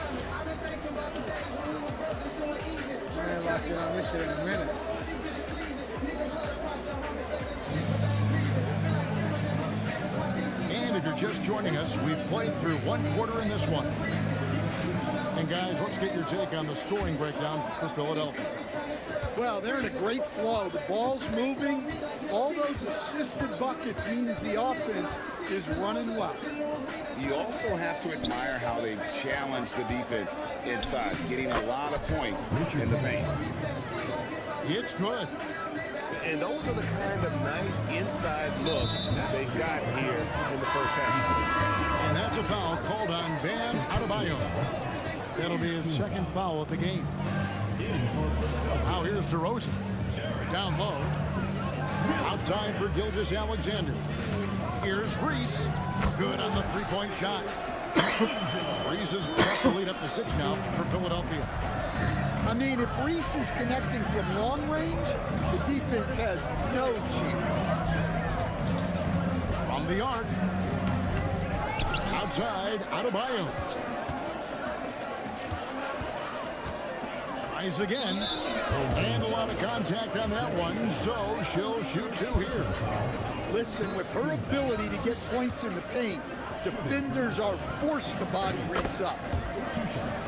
Man, locked in on this shit in a minute. And if you're just joining us, we've played through 1 quarter in this one. And guys, let's get your take on the scoring breakdown for Philadelphia. Well, they're in a great flow. The ball's moving. All those assisted buckets means the offense is running well. You also have to admire how they've challenged the defense inside, getting a lot of points in the paint. It's good. And those are the kind of nice inside looks they've got here in the first half. And that's a foul called on Bam Adebayo. That'll be his second foul of the game. Now here's DeRozan. Down low. Outside for Gilgeous-Alexander. Here's Reese. Good on the three-point shot. Reese has got the lead up to 6 now for Philadelphia. I mean, if Reese is connecting from long range, the defense has no chance. From the arc. Outside, Adebayo. Tries again. And a lot of contact on that one, so she'll shoot 2 here. Listen, with her ability to get points in the paint, defenders are forced to body Reese up.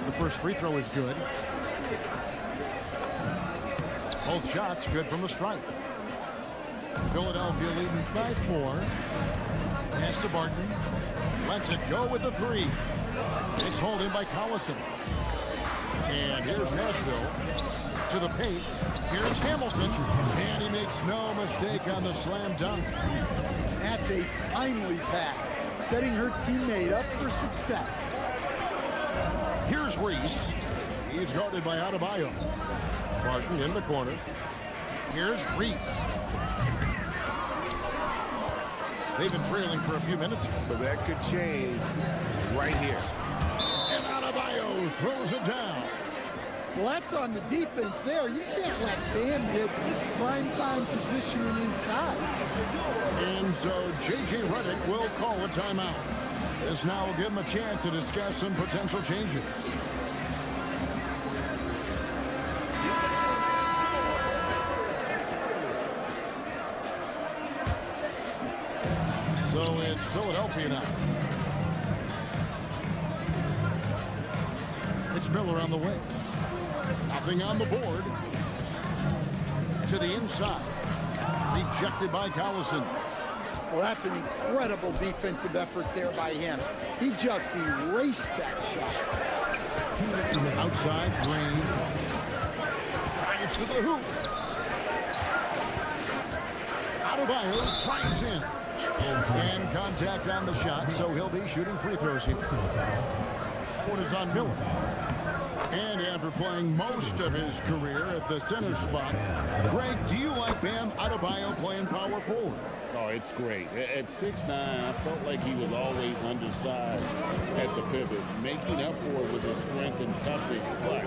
The first free throw is good. Both shots good from the stripe. Philadelphia leading by 4. Pass to Barton. Lets it go with the 3. It's holding by Collison. And here's Nashville to the paint. Here's Hamilton. And he makes no mistake on the slam dunk. That's a timely pass, setting her teammate up for success. Here's Reese. He's guarded by Adebayo. Barton in the corner. Here's Reese. They've been trailing for a few minutes. But that could change right here. And Adebayo throws it down. Well, that's on the defense there. You can't let Bam hit prime time positioning inside. And so J.J. Redick will call a timeout. This now will give him a chance to discuss some potential changes. So it's Philadelphia now. It's Miller on the wing. Nothing on the board. To the inside. Rejected by Collison. Well, that's an incredible defensive effort there by him. He just erased that shot. Outside, Green. Fires to the hoop. Adebayo fires in. And contact on the shot, so he'll be shooting free throws here. One is on Miller. And after playing most of his career at the center spot, Greg, do you like Bam Adebayo playing power forward? Oh, it's great. At 6'9", I felt like he was always undersized at the pivot, making up for it with his strength and toughness, but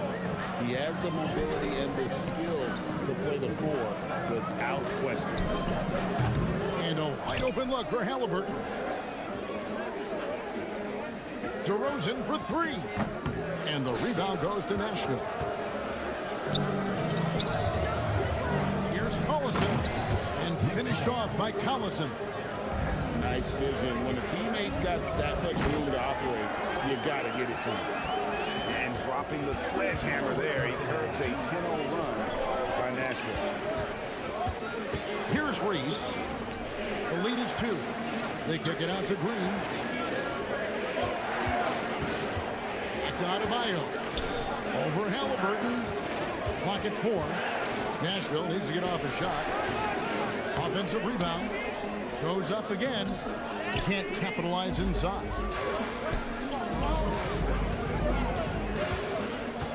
he has the mobility and the skill to play the 4 without question. And a wide open look for Halliburton. DeRozan for 3. And the rebound goes to Nashville. Here's Collison. And finished off by Collison. Nice vision. When a teammate's got that much room to operate, you got to get it to him. And dropping the sledgehammer there, he curbs a 10-0 run by Nashville. Here's Reese. The lead is 2. They kick it out to Green. Back to Adebayo. Over Halliburton. Clock at 4. Nashville needs to get off a shot. Offensive rebound. Goes up again. Can't capitalize inside.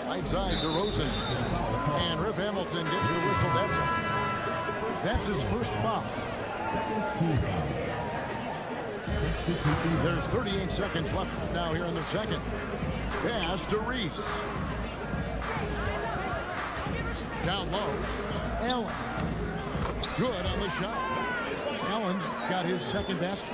Right side, DeRozan. And Rip Hamilton gets the whistle that time. That's his first foul. There's 38 seconds left now here in the second. Pass to Reese. Down low. Allen. Good on the shot. Allen's got his second basket.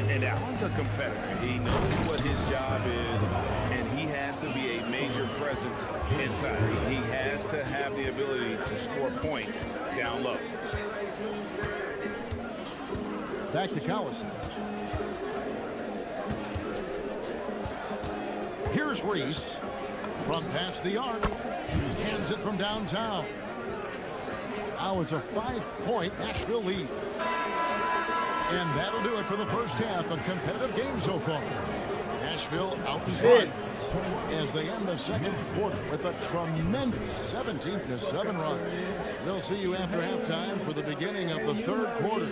And Allen's a competitor. He knows what his job is, and he has to be a major presence inside. He has to have the ability to score points down low. Back to Collison. Here's Reese. From past the arc. Hands it from downtown. Now it's a 5-point Nashville lead. And that'll do it for the first half. A competitive game so far. Nashville out in front as they end the second quarter with a tremendous 17-7 run. We'll see you after halftime for the beginning of the third quarter.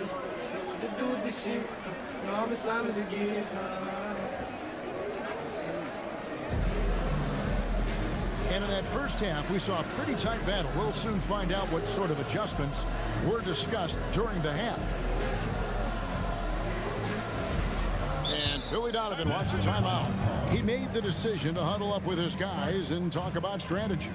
And in that first half, we saw a pretty tight battle. We'll soon find out what sort of adjustments were discussed during the half. And Billy Donovan wants a timeout. He made the decision to huddle up with his guys and talk about strategy.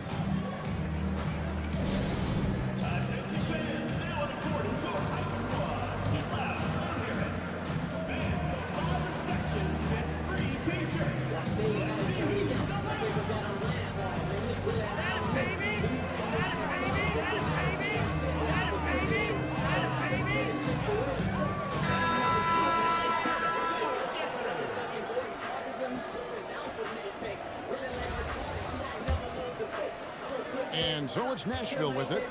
And so it's Nashville with it.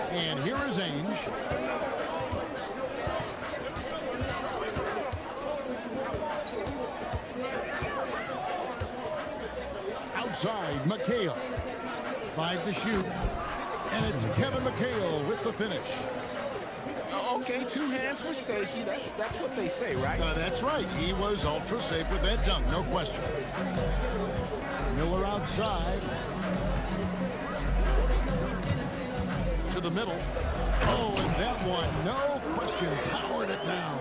And here is Ainge. Outside, McHale. 5 to shoot. And it's Kevin McHale with the finish. Okay, 2 hands for safety. That's what they say, right? That's right. He was ultra safe with that dunk, no question. Miller outside. To the middle. Oh, and that one, no question, powered it down.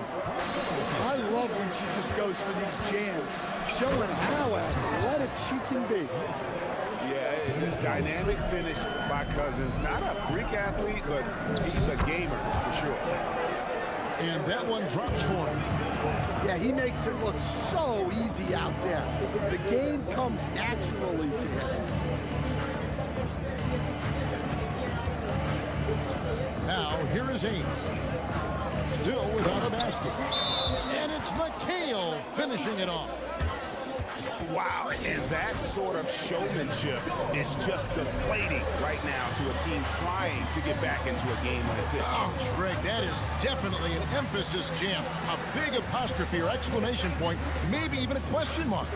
I love when she just goes for these jams, showing how athletic she can be. Yeah, the dynamic finish by Cousins. Not a freak athlete, but he's a gamer for sure. And that one drops for him. Yeah, he makes it look so easy out there. The game comes naturally to him. Now, here is Ainge. Still without a basket. And it's McHale finishing it off. Wow, and that sort of showmanship is just deflating right now to a team trying to get back into a game like this. Oh, Greg, that is definitely an emphasis jam. A big apostrophe or exclamation point, maybe even a question mark.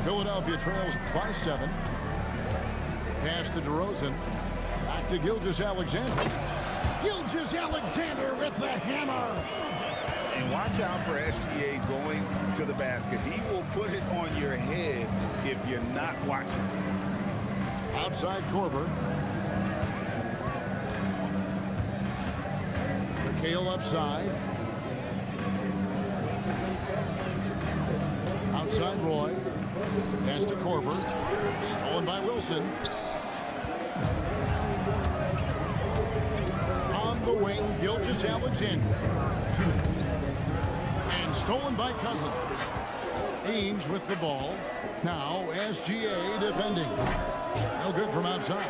Philadelphia trails by 7. Pass to DeRozan. Back to Gilgeous-Alexander. Gilgeous-Alexander with the hammer. And watch out for SGA going to the basket. He will put it on your head if you're not watching. Outside Korver. McHale upside. Outside Roy. Pass to Korver. Stolen by Wilson. On the wing, Gilgeous-Alexander. And stolen by Cousins. Ainge with the ball. Now SGA defending. No good from outside.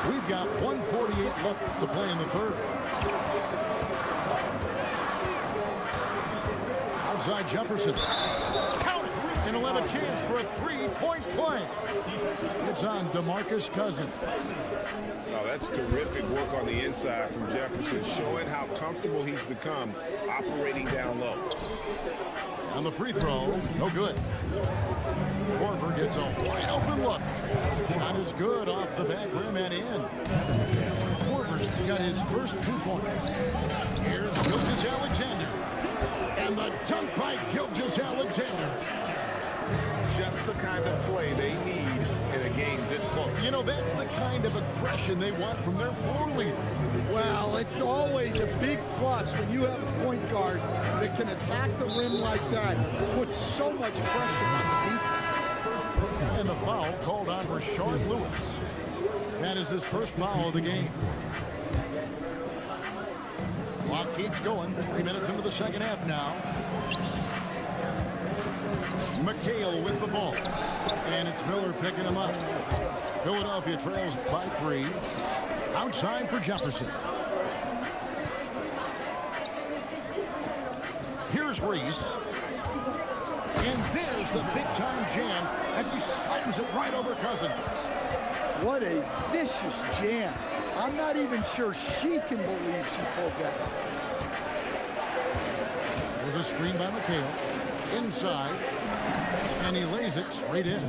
We've got 1:48 left to play in the third. Outside Jefferson. Count it! And he'll have a chance for a three-point play. It's on DeMarcus Cousins. Oh, that's terrific work on the inside from Jefferson, showing how comfortable he's become operating down low. On the free throw, no good. Korver gets a wide open look. Shot is good off the back rim and in. Korver's got his first 2 points. Here's Gilgeous-Alexander. And the dunk by Gilgeous-Alexander. Just the kind of play they need in a game this close. You know, that's the kind of aggression they want from their floor leader. Well, it's always a big plus when you have a point guard that can attack the rim like that, put so much pressure on the defense. And the foul called on Rashard Lewis. That is his first foul of the game. Clock keeps going. 3 minutes into the second half now. McHale with the ball. And it's Miller picking him up. Philadelphia trails by 3. Outside for Jefferson. Here's Reese. And there's the big-time jam as he slams it right over Cousins. What a vicious jam. I'm not even sure she can believe she pulled that. There's a screen by McHale. Inside. And he lays it straight in.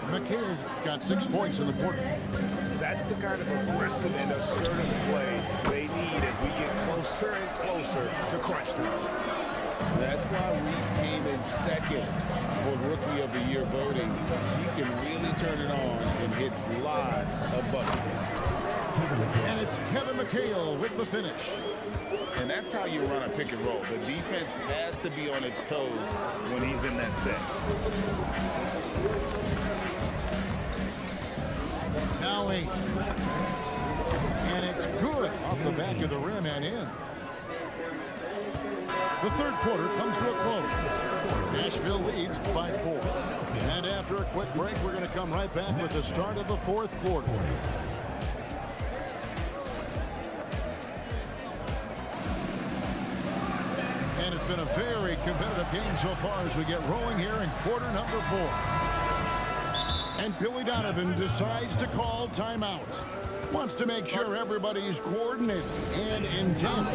McHale's got 6 points in the quarter. That's the kind of aggressive and assertive play they need as we get closer and closer to crunch time. That's why Reese came in second for Rookie of the Year voting. She can really turn it on and hits lots of buckets. And it's Kevin McHale with the finish. And that's how you run a pick and roll. The defense has to be on its toes when he's in that set. Now 8. And it's good off the back of the rim and in. The third quarter comes to a close. Nashville leads by 4. And after a quick break, we're going to come right back with the start of the fourth quarter. And it's been a very competitive game so far as we get rolling here in quarter number 4. And Billy Donovan decides to call timeout. Wants to make sure everybody's coordinated and intent.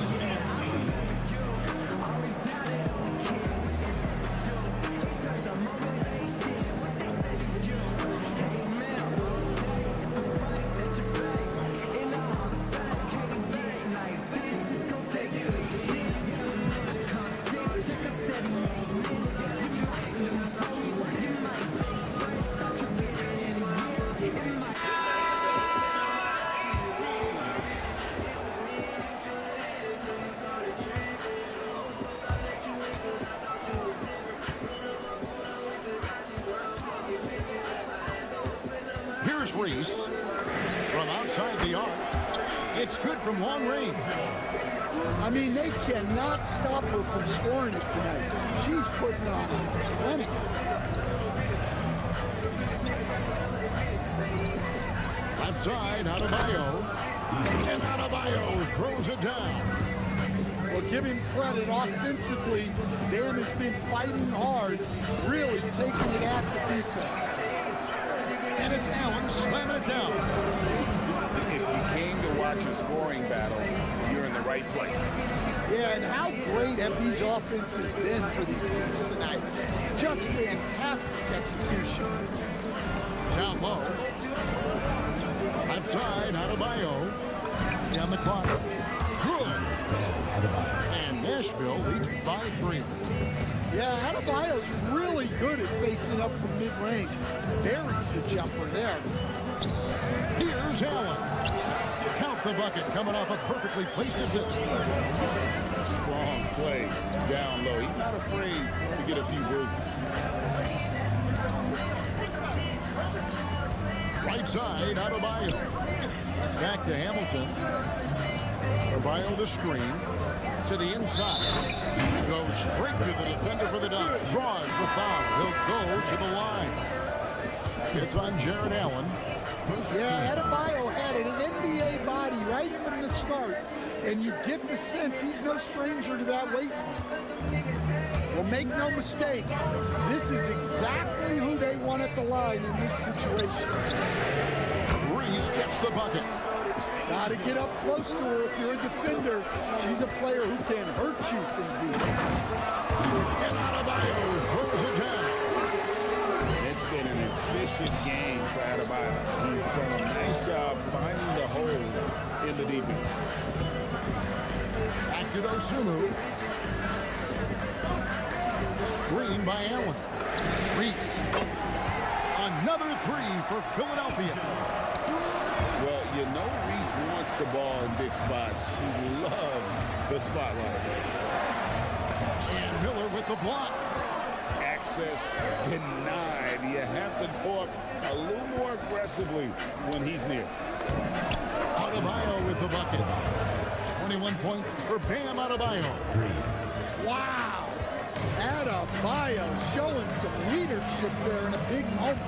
Here's Reese from outside the arc. It's good from long range. I mean, they cannot stop her from scoring it tonight. She's putting on plenty. Outside, Adebayo. And Adebayo throws it down. Well, give him credit. Offensively, Dan has been fighting hard, really taking it at the defense. And it's Allen slamming it down. If you came to watch a scoring battle, you're in the right place. Yeah, and how great have these offenses been for these teams tonight? Just fantastic execution. Down low. Outside, Adebayo. Down the clock. Good. And Nashville leads by 3. Yeah, Adebayo's really good at facing up from mid-range. Buries the jumper there. Here's Allen. Count the bucket coming off a perfectly placed assist. Strong play down low. He's not afraid to get a few bruises. Right side, Adebayo. Back to Hamilton. Adebayo the screen. To the inside. Goes straight to the defender for the dunk. Draws the foul. He'll go to the line. It's on Jared Allen. Yeah, Adebayo had an NBA body right from the start. And you get the sense he's no stranger to that weight. Well, make no mistake, this is exactly who they want at the line in this situation. Reese gets the bucket. Got to get up close to her if you're a defender. She's a player who can hurt you from deep. And Adebayo throws it down. It's been an efficient game for Adebayo. He's done a nice job finding the hole in the defense. Back to Osama. Screen by Allen. Reese. Another 3 for Philadelphia. Well, you know Reese wants the ball in big spots. She loves the spotlight. And Miller with the block. Access denied. You have to go up a little more aggressively when he's near. Adebayo with the bucket. 21 points for Bam Adebayo. Wow. Adebayo showing some leadership there in a big moment.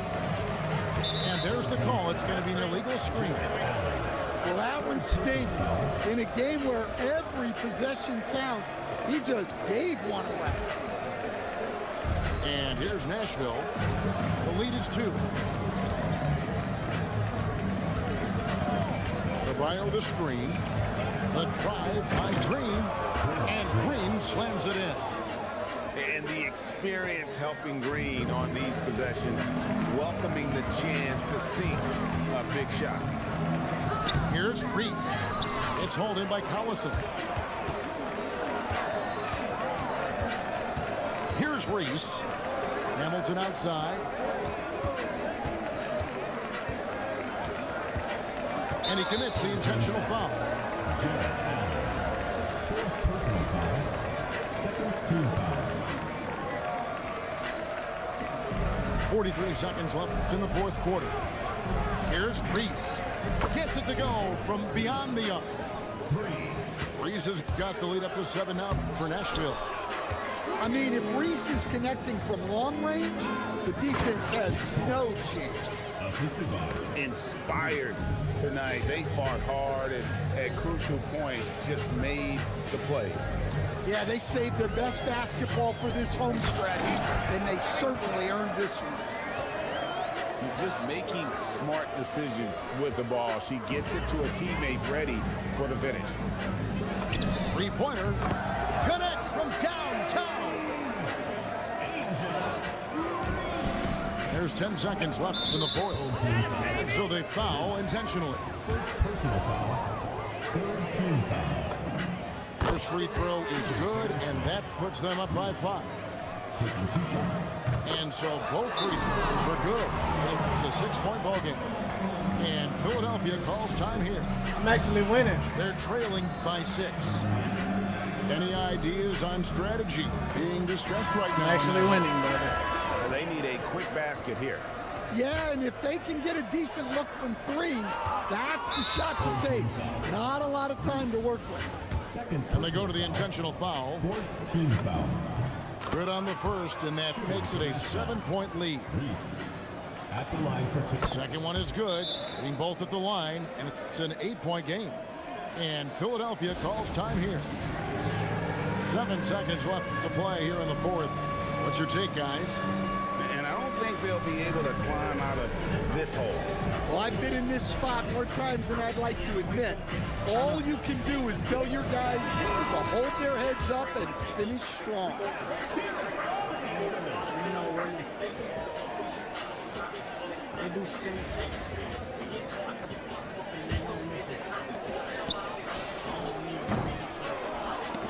And there's the call. It's going to be an illegal screen. Well, that one stings. In a game where every possession counts, he just gave one away. And here's Nashville. The lead is 2. Adebayo the screen. The drive by Green. And Green slams it in. And the experience helping Green on these possessions, welcoming the chance to sink a big shot. Here's Reese. It's hauled in by Collison. Here's Reese. Hamilton outside. And he commits the intentional foul. Personal foul. Second team foul. 43 seconds left in the fourth quarter. Here's Reese. Gets it to go from beyond the arc. Reese has got the lead up to 7 now for Nashville. I mean, if Reese is connecting from long range, the defense has no chance. Inspired tonight. They fought hard and at crucial points just made the play. Yeah, they saved their best basketball for this home stretch, and they certainly earned this one. Just making smart decisions with the ball. She gets it to a teammate ready for the finish. Three-pointer connects from downtown. There's 10 seconds left in the fourth. So they foul intentionally. First personal foul. Third team foul. First free throw is good, and that puts them up by 5. Taking 2 shots. And so both free throws are good. It's a 6-point ball game. And Philadelphia calls time here. I'm actually winning. They're trailing by 6. Any ideas on strategy? Being distressed right now. I'm actually winning, brother. They need a quick basket here. Yeah, and if they can get a decent look from 3, that's the shot to take. Not a lot of time to work with. Second. And they go to the intentional foul. Fourth team foul. Good on the first, and that makes it a 7-point lead. Reese at the line for 2. Second one is good, hitting both at the line, and it's an 8-point game. And Philadelphia calls time here. 7 seconds left to play here in the fourth. What's your take, guys? And I don't think they'll be able to climb out of this hole. Well, I've been in this spot more times than I'd like to admit. All you can do is tell your guys to hold their heads up and finish strong. They do sing.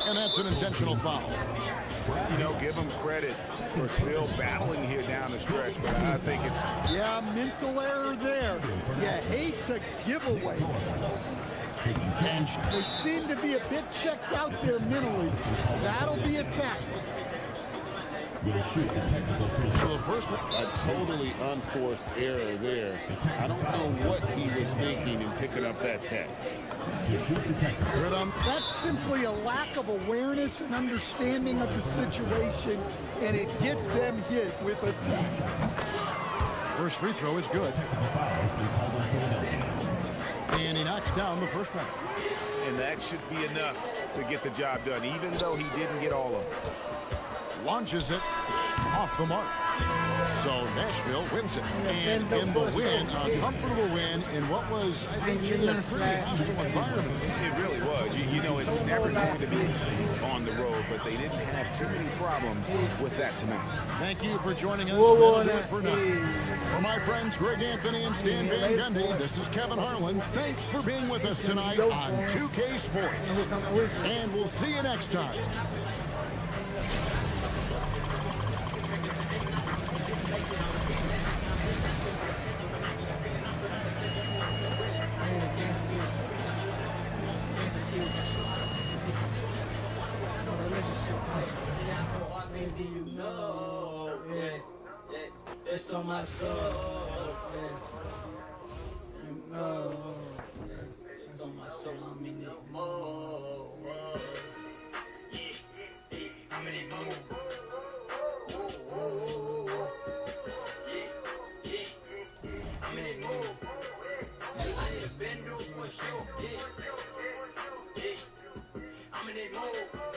And that's an intentional foul. You know, give them credit for still battling here down the stretch, but I think it's... Yeah, mental error there. You hate to give away. And they seem to be a bit checked out there mentally. That'll be a tackle. Will shoot the technical free So throw. the first one. A totally unforced error there. I don't know what he was thinking in picking up that tech. To shoot the technical. Good on. That's simply a lack of awareness and understanding of the situation, and it gets them hit with a tech. First free throw is good. Technical foul has been called on Philadelphia. And he knocks down the first one. And that should be enough to get the job done, even though he didn't get all of it. Launches it off the mark. So Nashville wins it. And in the win, a comfortable win in what was, I think, a pretty hostile environment. It really was. You know, it's never going to be easy on the road, but they didn't have too many problems with that tonight. Thank you for joining us. Whoa, That'll do it for now. For my friends Greg Anthony and Stan Van Gundy, this is Kevin Harlan. Thanks for being with us tonight on 2K Sports. And we'll see you next time. It's on my soul, you know, it's on my soul, I'm in it more, I'm in it more, I'm in it more, I have been through for sure, I'm in it more.